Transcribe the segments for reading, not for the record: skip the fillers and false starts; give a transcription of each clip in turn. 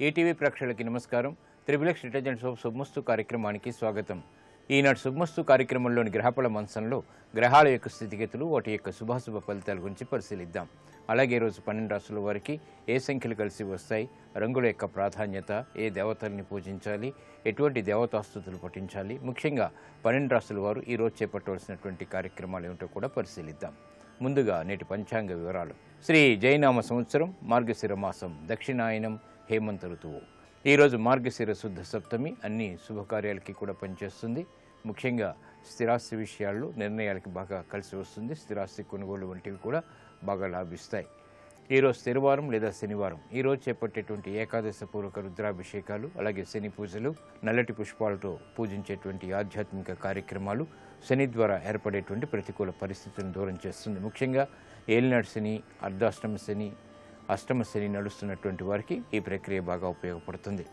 ETV ప్రేక్షకులకి నమస్కారం. Triplex detergents of శుభమస్తు కార్యక్రమానికి స్వాగతం. ఈనాటి శుభమస్తు కార్యక్రమంలోని గ్రహఫల మంచంలో గ్రహాల యొక్క స్థితిగతులు, వాటి యొక్క శుభాశుభ ఫలితాల గురించి పరిశీలిద్దాం. అలాగే ఈరోజు 12 రాశుల వారికి ఏ సంఖ్యలు కలిసి వస్తాయి, రంగుల యొక్క ప్రాధాన్యత, ఏ దేవతల్ని పూజించాలి, ఎటువంటి దేవతాస్తుతులు పఠించాలి, ముఖ్యంగా 12 రాశుల వారు ఈరోజు చేపట్టవలసినటువంటి కార్యక్రమాలు ఏమిటో కూడా పరిశీలిద్దాం. ముందుగా నేటి పంచాంగ వివరాలు. శ్రీ జైనామ సంవత్సరం మార్గశిర మాసం దక్షిణాయనం హేమంత ఋతువు. ఈరోజు మార్గశిర శుద్ధ సప్తమి అన్ని శుభకార్యాలకి కూడా పనిచేస్తుంది. ముఖ్యంగా స్థిరాస్తి విషయాల్లో నిర్ణయాలకి బాగా కలిసి వస్తుంది. స్థిరాస్తి కొనుగోలు వంటివి కూడా బాగా లాభిస్తాయి. ఈరోజు శనివారం లేదా శనివారం. ఈరోజు చేపట్టేటువంటి ఏకాదశ పూర్వక రుద్రాభిషేకాలు, అలాగే శని పూజలు, నల్లటి పుష్పాలతో పూజించేటువంటి ఆధ్యాత్మిక కార్యక్రమాలు శని ద్వారా ఏర్పడేటువంటి ప్రతికూల పరిస్థితులను దూరం చేస్తుంది. ముఖ్యంగా ఏలినాటి శని, అర్ధాష్టమ శని, అష్టమ శని నడుస్తున్నటువంటి వారికి ఈ ప్రక్రియ బాగా ఉపయోగపడుతుంది.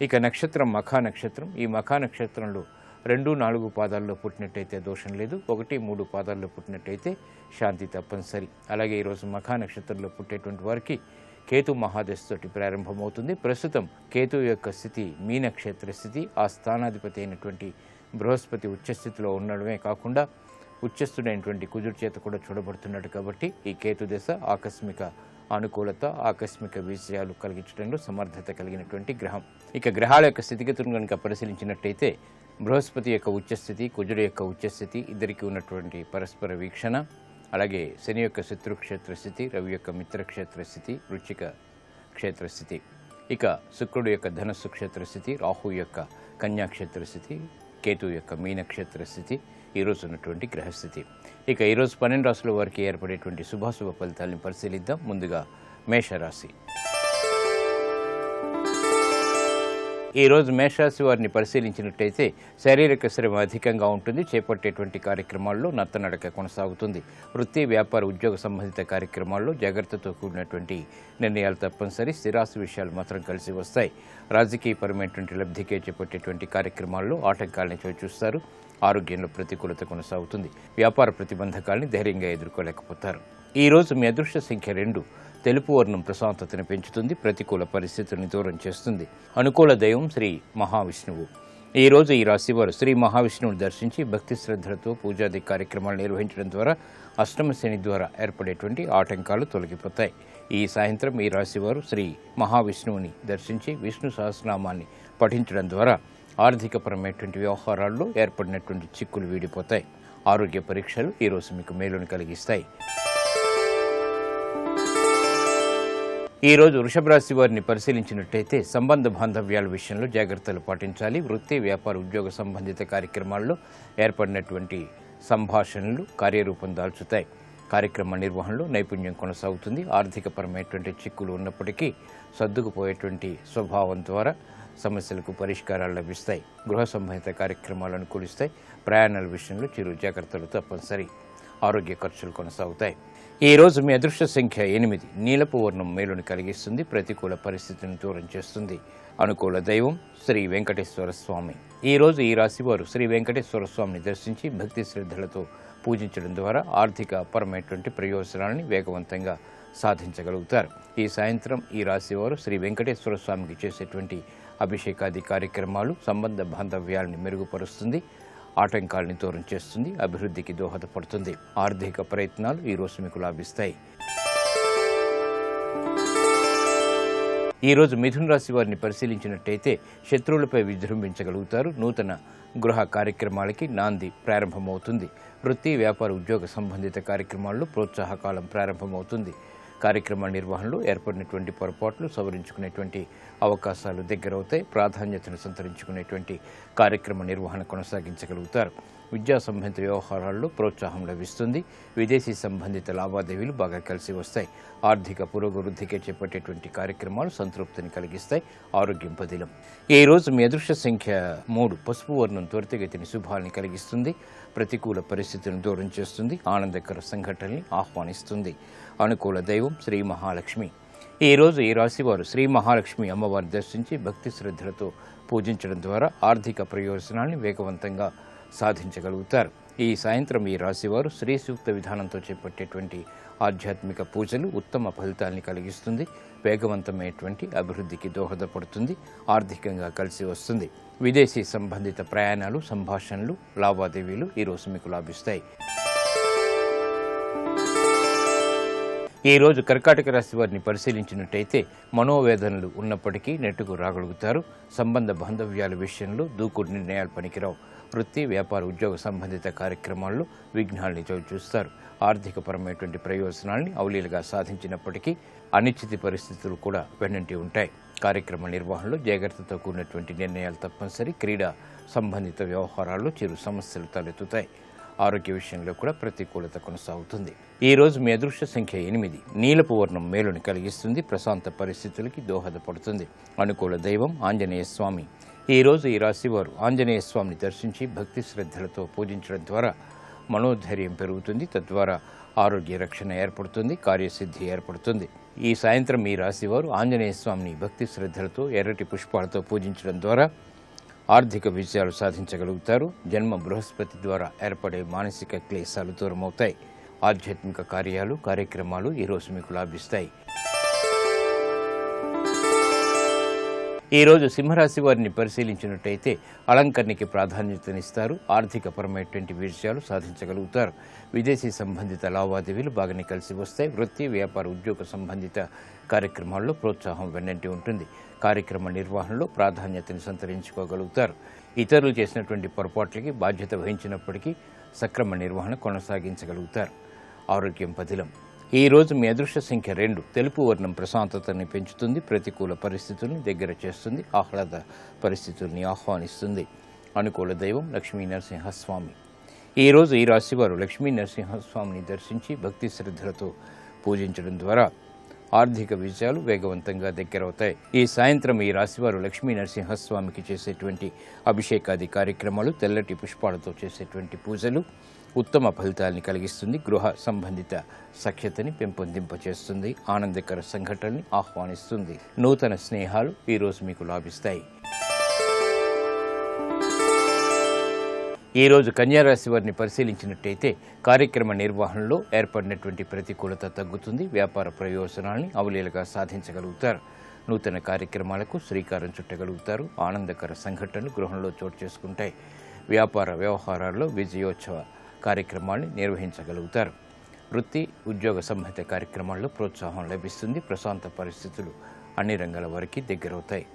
ఇక నక్షత్రం మఖా నక్షత్రం. ఈ మఖా నక్షత్రంలో 2, 4 పాదాల్లో పుట్టినట్టయితే దోషం లేదు. 1, 3 పాదాల్లో పుట్టినట్టయితే శాంతి తప్పనిసరి. అలాగే ఈరోజు మఖా నక్షత్రంలో పుట్టేటువంటి వారికి కేతు మహాదశ తోటి ప్రారంభమవుతుంది. ప్రస్తుతం కేతు యొక్క స్థితి మీ నక్షత్ర స్థితి. ఆ స్థానాధిపతి అయినటువంటి బృహస్పతి ఉచ్చస్థితిలో ఉండడమే కాకుండా ఉచ్చస్థుడైనటువంటి కుజుడి చేత కూడా చూడబడుతున్నాడు. కాబట్టి ఈ కేతు దశ ఆకస్మిక అనుకూలత, ఆకస్మిక విజయాలు కలిగించడంలో సమర్థత కలిగినటువంటి గ్రహం. ఇక గ్రహాల యొక్క స్థితిగతులను కనుక పరిశీలించినట్టయితే బృహస్పతి యొక్క ఉచ్చస్థితి, కుజుడు యొక్క ఉచ్చస్థితి, ఇద్దరికి ఉన్నటువంటి పరస్పర వీక్షణ, అలాగే శని యొక్క శత్రుక్షేత్ర స్థితి, రవి యొక్క మిత్రక్షేత్ర స్థితి, వృశ్చిక క్షేత్రస్థితి, ఇక శుక్రుడు యొక్క ధనస్సు క్షేత్ర స్థితి, రాహు యొక్క కన్యాక్షేత్ర స్థితి, కేతు యొక్క మీనక్షేత్ర స్థితి ఈరోజు ఉన్నటువంటి గ్రహస్థితి. ఇక ఈరోజు 12 రాశుల వారికి ఏర్పడేటువంటి శుభాశుభ ఫలితాలను పరిశీలిద్దాం. ముందుగా మేషరాశి. ఈరోజు మేషరాశి వారిని పరిశీలించినట్టయితే శారీరక శ్రమ అధికంగా ఉంటుంది. చేపట్టేటువంటి కార్యక్రమాల్లో నత్తనడక కొనసాగుతుంది. వృత్తి, వ్యాపార, ఉద్యోగ సంబంధిత కార్యక్రమాల్లో జాగ్రత్తతో కూడినటువంటి నిర్ణయాలు తప్పనిసరి. స్థిరాస్తి విషయాలు మాత్రం కలిసి వస్తాయి. రాజకీయపరమైనటువంటి లబ్ధికే చేపట్టేటువంటి కార్యక్రమాల్లో ఆటంకాలను చవిచూస్తారు. ఆరోగ్యంలో ప్రతికూలత కొనసాగుతుంది. వ్యాపార ప్రతిబంధకాలని ధైర్యంగా ఎదుర్కోలేకపోతారు. ఈరోజు మీ అదృష్ట సంఖ్య 2. తెలుపు వర్ణం ప్రశాంతతను పెంచుతుంది. ప్రతికూల పరిస్థితులను దూరం చేస్తుంది. అనుకూల దైవం శ్రీ మహావిష్ణువు. ఈరోజు ఈ రాశివారు శ్రీ మహావిష్ణువుని దర్శించి భక్తి శ్రద్ధలతో పూజాది కార్యక్రమాలు నిర్వహించడం ద్వారా అష్టమ శని ద్వారా ఏర్పడేటువంటి ఆటంకాలు తొలగిపోతాయి. ఈ సాయంత్రం ఈ రాశివారు శ్రీ మహావిష్ణువుని దర్శించి విష్ణు సహస్రనామాన్ని పఠించడం ద్వారా ఆర్థికపరమైనటువంటి వ్యవహారాల్లో ఏర్పడినటువంటి చిక్కులు వీడిపోతాయి. ఆరోగ్య పరీక్షలు ఈరోజు మీకు మేలును కలిగిస్తాయి. ఈరోజు వృషభ రాశి వారిని పరిశీలించినట్టయితే సంబంధ బాంధవ్యాల విషయంలో జాగ్రత్తలు పాటించాలి. వృత్తి, వ్యాపార, ఉద్యోగ సంబంధిత కార్యక్రమాల్లో ఏర్పడినటువంటి సంభాషణలు కార్యరూపం దాల్చుతాయి. కార్యక్రమ నిర్వహణలో నైపుణ్యం కొనసాగుతుంది. ఆర్థికపరమైనటువంటి చిక్కులు ఉన్నప్పటికీ సర్దుకుపోయేటువంటి స్వభావం ద్వారా సమస్యలకు పరిష్కారాలు లభిస్తాయి. గృహ సంబంధిత కార్యక్రమాలు అనుకూలిస్తాయి. ప్రయాణాల విషయంలో చిరు జాగ్రత్తలు తప్పనిసరి. ఆరోగ్య ఖర్చులు కొనసాగుతాయి. ఈరోజు మీ అదృష్ట సంఖ్య 8. నీలపు వర్ణం మేలును కలిగిస్తుంది. ప్రతికూల పరిస్థితిని దూరం చేస్తుంది. అనుకూల దైవం శ్రీ వెంకటేశ్వర స్వామి. ఈరోజు ఈ రాశివారు శ్రీ వెంకటేశ్వర స్వామిని దర్శించి భక్తి శ్రద్ధలతో పూజించడం ద్వారా ఆర్థిక పరమైనటువంటి ప్రయోజనాలని వేగవంతంగా సాధించగలుగుతారు. ఈ సాయంత్రం ఈ రాశివారు శ్రీ వెంకటేశ్వర స్వామికి చేసేటువంటి అభిషేకాది కార్యక్రమాలు సంబంధ బాంధవ్యాలని మెరుగుపరుస్తుంది. ఆటంకాలని దూరం చేస్తుంది. అభివృద్ధికి దోహదపడుతుంది. ఆర్థిక ప్రయత్నాలు ఈరోజు మీకు లాభిస్తాయి. ఈరోజు మిథున రాశి వారిని పరిశీలించినట్టయితే శత్రువులపై విజృంభించగలుగుతారు. నూతన గృహ కార్యక్రమాలకి నాంది ప్రారంభమవుతుంది. వృత్తి, వ్యాపార, ఉద్యోగ సంబంధిత కార్యక్రమాల్లో ప్రోత్సాహకాలం ప్రారంభమవుతుంది. కార్యక్రమ నిర్వహణలో ఏర్పడినటువంటి పొరపాట్లు సవరించుకునేటువంటి అవకాశాలు దగ్గరవుతాయి. ప్రాధాన్యతను సంతరించుకునేటువంటి కార్యక్రమ నిర్వహణ కొనసాగించగలుగుతారు. విద్యా సంబంధిత వ్యవహారాల్లో ప్రోత్సాహం లభిస్తుంది. విదేశీ సంబంధిత లావాదేవీలు బాగా కలిసి వస్తాయి. ఆర్థిక పురోభివృద్ధికి చేపట్టేటువంటి కార్యక్రమాలు సంతృప్తిని కలిగిస్తాయి. ఆరోగ్యం పదిలం. ఈ రోజు మీ అదృష్ట సంఖ్య 3. పసుపు వర్ణం త్వరితగతిని శుభాల్ని కలిగిస్తుంది. ప్రతికూల పరిస్థితులను దూరం చేస్తుంది. ఆనందకర సంఘటనల్ని ఆహ్వానిస్తుంది. అనుకూల దైవం శ్రీ మహాలక్ష్మి. ఈరోజు ఈ రాశివారు శ్రీ మహాలక్ష్మి అమ్మవారిని దర్శించి భక్తి శ్రద్ధలతో పూజించడం ద్వారా ఆర్థిక ప్రయోజనాల్ని వేగవంతంగా సాధించగలుగుతారు. ఈ సాయంత్రం ఈ రాశివారు శ్రీ సూక్త విధానంతో చేపట్టేటువంటి ఆధ్యాత్మిక పూజలు ఉత్తమ ఫలితాల్ని కలిగిస్తుంది, వేగవంతమైనటువంటి అభివృద్ధికి దోహదపడుతుంది, ఆర్థికంగా కలిసి వస్తుంది. విదేశీ సంబంధిత ప్రయాణాలు, సంభాషణలు, లావాదేవీలు ఈరోజు మీకు లాభిస్తాయి. ఈరోజు కర్కాటక రాశి వారిని పరిశీలించినట్టయితే మనోవేదనలు ఉన్నప్పటికీ నెట్టుకు రాగలుగుతారు. సంబంధ బాంధవ్యాల విషయంలో దూకుడు నిర్ణయాలు పనికిరావు. వృత్తి, వ్యాపార, ఉద్యోగ సంబంధిత కార్యక్రమాల్లో విఘ్నాల్ని చవిచూస్తారు. ఆర్థికపరమైనటువంటి ప్రయోజనాల్ని అవలీలుగా సాధించినప్పటికీ అనిశ్చిత పరిస్థితులు కూడా వెన్నంటి ఉంటాయి. కార్యక్రమ నిర్వహణలో జాగ్రత్తతో కూడినటువంటి నిర్ణయాలు తప్పనిసరి. క్రీడా సంబంధిత వ్యవహారాల్లో చిరు సమస్యలు తలెత్తుతాయి. ఆరోగ్య విషయంలో కూడా ప్రతికూలత కొనసాగుతుంది. ఈ రోజు మీ అదృష్ట సంఖ్య 8. నీలపు వర్ణం మేలుని కలిగిస్తుంది, ప్రశాంత పరిస్థితులకి దోహదపడుతుంది. అనుకూల దైవం ఆంజనేయ స్వామి. ఈ రోజు ఈ రాశి వారు ఆంజనేయ స్వామిని దర్శించి భక్తి శ్రద్ధలతో పూజించడం ద్వారా మనోధైర్యం పెరుగుతుంది, తద్వారా ఆరోగ్య రక్షణ ఏర్పడుతుంది, కార్యసిద్ధి ఏర్పడుతుంది. ఈ సాయంత్రం ఈ రాశి వారు ఆంజనేయ స్వామిని భక్తి శ్రద్ధలతో ఎర్రటి పుష్పాలతో పూజించడం ద్వారా ఆర్థిక విజయాలు సాధించగలుగుతారు. జన్మ బృహస్పతి ద్వారా ఏర్పడే మానసిక క్లేశాలు దూరమవుతాయి. ఆధ్యాత్మిక కార్యక్రమాలు ఈరోజు మీకు లాభిస్తాయి. ఈరోజు సింహరాశి వారిని పరిశీలించినట్టయితే అలంకరణకి ప్రాధాన్యతనిస్తారు. ఆర్థికపరమైనటువంటి విజయాలు సాధించగలుగుతారు. విదేశీ సంబంధిత లావాదేవీలు బాగానే కలిసి వస్తాయి. వృత్తి, వ్యాపార, ఉద్యోగ సంబంధిత కార్యక్రమాల్లో ప్రోత్సాహం వెన్నంటి ఉంటుంది. కార్యక్రమ నిర్వహణలో ప్రాధాన్యతను సంతరించుకోగలుగుతారు. ఇతరులు చేసినటువంటి పొరపాట్లకి బాధ్యత వహించినప్పటికీ సక్రమ నిర్వహణ కొనసాగించగలుగుతారు. ఆరోగ్యం పదిలం. ఈ రోజు మీ అదృష్ట సంఖ్య 2. తెలుపు వర్ణం ప్రశాంతతని పెంచుతుంది, ప్రతికూల పరిస్థితుల్ని దగ్గర చేస్తుంది, ఆహ్లాద పరిస్థితుల్ని ఆహ్వానిస్తుంది. అనుకూల దైవం లక్ష్మీ నరసింహస్వామి. ఈ రోజు ఈ రాశివారు లక్ష్మీ నరసింహస్వామిని దర్శించి భక్తి శ్రద్ధలతో పూజించడం ద్వారా ఆర్థిక విజయాలు వేగవంతంగా దగ్గరవుతాయి. ఈ సాయంత్రం ఈ రాశివారు లక్ష్మీ నరసింహస్వామికి చేసేటువంటి అభిషేకాది కార్యక్రమాలు, తెల్లటి పుష్పాలతో చేసేటువంటి పూజలు ఉత్తమ ఫలితాలని కలిగిస్తుంది. గృహ సంబంధిత సఖ్యతని పెంపొందింపచేస్తుంది. ఆనందకర సంఘటనని ఆహ్వానిస్తుంది. నూతన స్నేహాలు ఈరోజు మీకు లాభిస్తాయి. ఈరోజు కన్యారాశి వారిని పరిశీలించినట్టయితే కార్యక్రమ నిర్వహణలో ఏర్పడినటువంటి ప్రతికూలత తగ్గుతుంది. వ్యాపార ప్రయోజనాల్ని అవలీలగా సాధించగలుగుతారు. నూతన కార్యక్రమాలకు శ్రీకారం చుట్టగలుగుతారు. ఆనందకర సంఘటనలు గృహంలో చోటు చేసుకుంటాయి. వ్యాపార వ్యవహారాల్లో విజయోత్సవ కార్యక్రమాల్ని నిర్వహించగలుగుతారు. వృత్తి, ఉద్యోగ సంబంధిత కార్యక్రమాల్లో ప్రోత్సాహం లభిస్తుంది. ప్రశాంత పరిస్థితులు అన్ని రంగాల వారికి దగ్గరవుతాయి.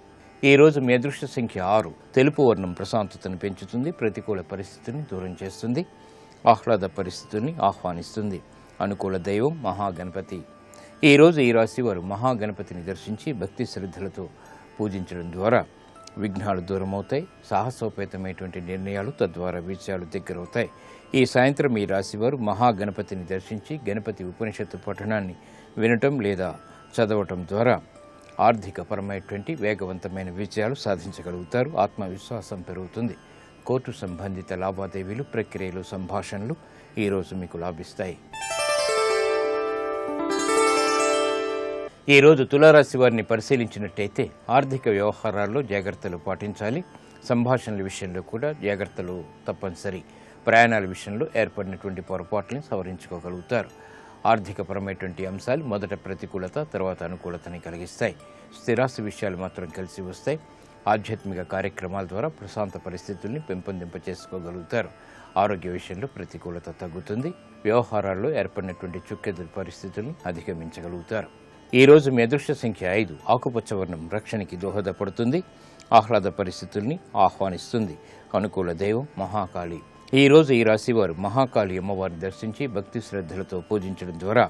ఈ రోజు మీ అదృష్ట సంఖ్య 6. తెలుపు వర్ణం ప్రశాంతతను పెంచుతుంది, ప్రతికూల పరిస్థితుల్ని దూరం చేస్తుంది, ఆహ్లాద పరిస్థితుల్ని ఆహ్వానిస్తుంది. అనుకూల దైవం మహాగణపతి. ఈ రోజు ఈ రాశి వారు మహాగణపతిని దర్శించి భక్తి శ్రద్ధలతో పూజించడం ద్వారా విఘ్నాలు దూరమవుతాయి. సాహసోపేతమైనటువంటి నిర్ణయాలు తద్వారా విజయాలు దగ్గరవుతాయి. ఈ సాయంత్రం ఈ రాశివారు మహాగణపతిని దర్శించి గణపతి ఉపనిషత్తు పఠనాన్ని వినటం లేదా చదవటం ద్వారా ఆర్థికపరమైనటువంటి వేగవంతమైన విజయాలు సాధించగలుగుతారు. ఆత్మవిశ్వాసం పెరుగుతుంది. కోర్టు సంబంధిత లావాదేవీలు, ప్రక్రియలు, సంభాషణలు ఈరోజు మీకు లాభిస్తాయి. ఈరోజు తులారాశి వారిని పరిశీలించినట్టయితే ఆర్థిక వ్యవహారాల్లో జాగ్రత్తలు పాటించాలి. సంభాషణల విషయంలో కూడా జాగ్రత్తలు తప్పనిసరి. ప్రయాణాల విషయంలో ఏర్పడినటువంటి పొరపాట్లను సవరించుకోగలుగుతారు. ఆర్థికపరమైనటువంటి అంశాలు మొదట ప్రతికూలత, తర్వాత అనుకూలతని కలిగిస్తాయి. స్థిరాస్తి విషయాలు మాత్రం కలిసి వస్తాయి. ఆధ్యాత్మిక కార్యక్రమాల ద్వారా ప్రశాంత పరిస్థితుల్ని పెంపొందింపచేసుకోగలుగుతారు. ఆరోగ్య విషయంలో ప్రతికూలత తగ్గుతుంది. వ్యవహారాల్లో ఏర్పడినటువంటి చుక్కెదురు పరిస్థితుల్ని అధిగమించగలుగుతారు. ఈ రోజు మీ అదృష్ట సంఖ్య 5. ఆకుపచ్చ వర్ణం రక్షణకి దోహదపడుతుంది, ఆహ్లాద పరిస్థితుల్ని ఆహ్వానిస్తుంది. అనుకూల దైవం మహాకాళి. ఈ రోజు ఈ రాశివారు మహాకాళి అమ్మవారిని దర్శించి భక్తి శ్రద్ధలతో పూజించడం ద్వారా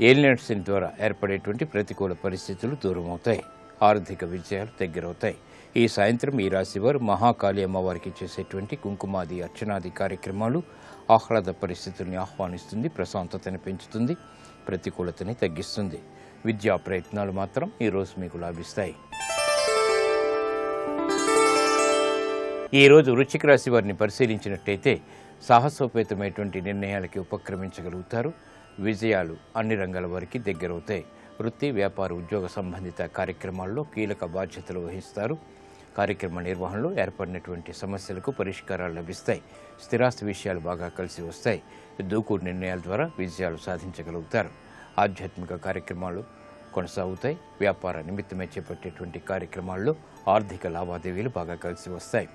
ఏలినాటి శని ద్వారా ఏర్పడేటువంటి ప్రతికూల పరిస్థితులు దూరమవుతాయి. ఆర్థిక విజయాలు దగ్గరవుతాయి. ఈ సాయంత్రం ఈ రాశివారు మహాకాళి అమ్మవారికి చేసేటువంటి కుంకుమాది అర్చనాది కార్యక్రమాలు ఆహ్లాద పరిస్థితుల్ని ఆహ్వానిస్తుంది, ప్రశాంతతని పెంచుతుంది, ప్రతికూలతని తగ్గిస్తుంది. విద్యా ప్రయత్నాలు మాత్రం ఈరోజు మీకు లాభిస్తాయి. ఈరోజు వృశ్చిక రాశి వారిని పరిశీలించినట్టయితే సాహసోపేతమైనటువంటి నిర్ణయాలకి ఉపక్రమించగలుగుతారు. విజయాలు అన్ని రంగాల వారికి దగ్గరవుతాయి. వృత్తి, వ్యాపార, ఉద్యోగ సంబంధిత కార్యక్రమాల్లో కీలక బాధ్యతలు వహిస్తారు. కార్యక్రమ నిర్వహణలో ఏర్పడినటువంటి సమస్యలకు పరిష్కారాలు లభిస్తాయి. స్థిరాస్తి విషయాలు బాగా కలిసి వస్తాయి. దూకుడు నిర్ణయాల ద్వారా విజయాలు సాధించగలుగుతారు. ఆధ్యాత్మిక కార్యక్రమాలు కొనసాగుతాయి. వ్యాపార నిమిత్తమే చేపట్టేటువంటి కార్యక్రమాల్లో ఆర్థిక లావాదేవీలు బాగా కలిసి వస్తాయి.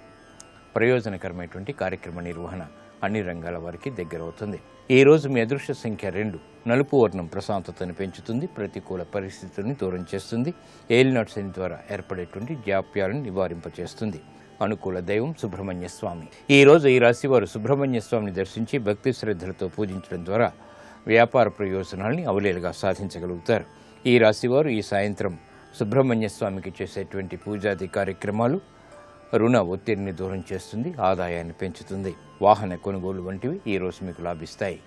ప్రయోజనకరమైనటువంటి కార్యక్రమ నిర్వహణ అన్ని రంగాల వారికి దగ్గరవుతుంది. ఈ రోజు మీ అదృష్ట సంఖ్య 2. నలుపు వర్ణం ప్రశాంతతను పెంచుతుంది, ప్రతికూల పరిస్థితుల్ని దూరం చేస్తుంది. ఏలినాటి శని ద్వారా ఏర్పడేటువంటి జాప్యాలను నివారింపచేస్తుంది. అనుకూల దైవం సుబ్రహ్మణ్య స్వామి. ఈ రోజు ఈ రాశి వారు సుబ్రహ్మణ్య స్వామిని దర్శించి భక్తి శ్రద్ధలతో పూజించడం ద్వారా వ్యాపార ప్రయోజనాల్ని అవలేలుగా సాధించగలుగుతారు. ఈ రాశివారు ఈ సాయంత్రం సుబ్రహ్మణ్య స్వామికి చేసేటువంటి పూజాది కార్యక్రమాలు రుణ ఒత్తిడిని దూరం చేస్తుంది, ఆదాయాన్ని పెంచుతుంది. వాహన కొనుగోలు వంటివి ఈ రోజు మీకు లాభిస్తాయి.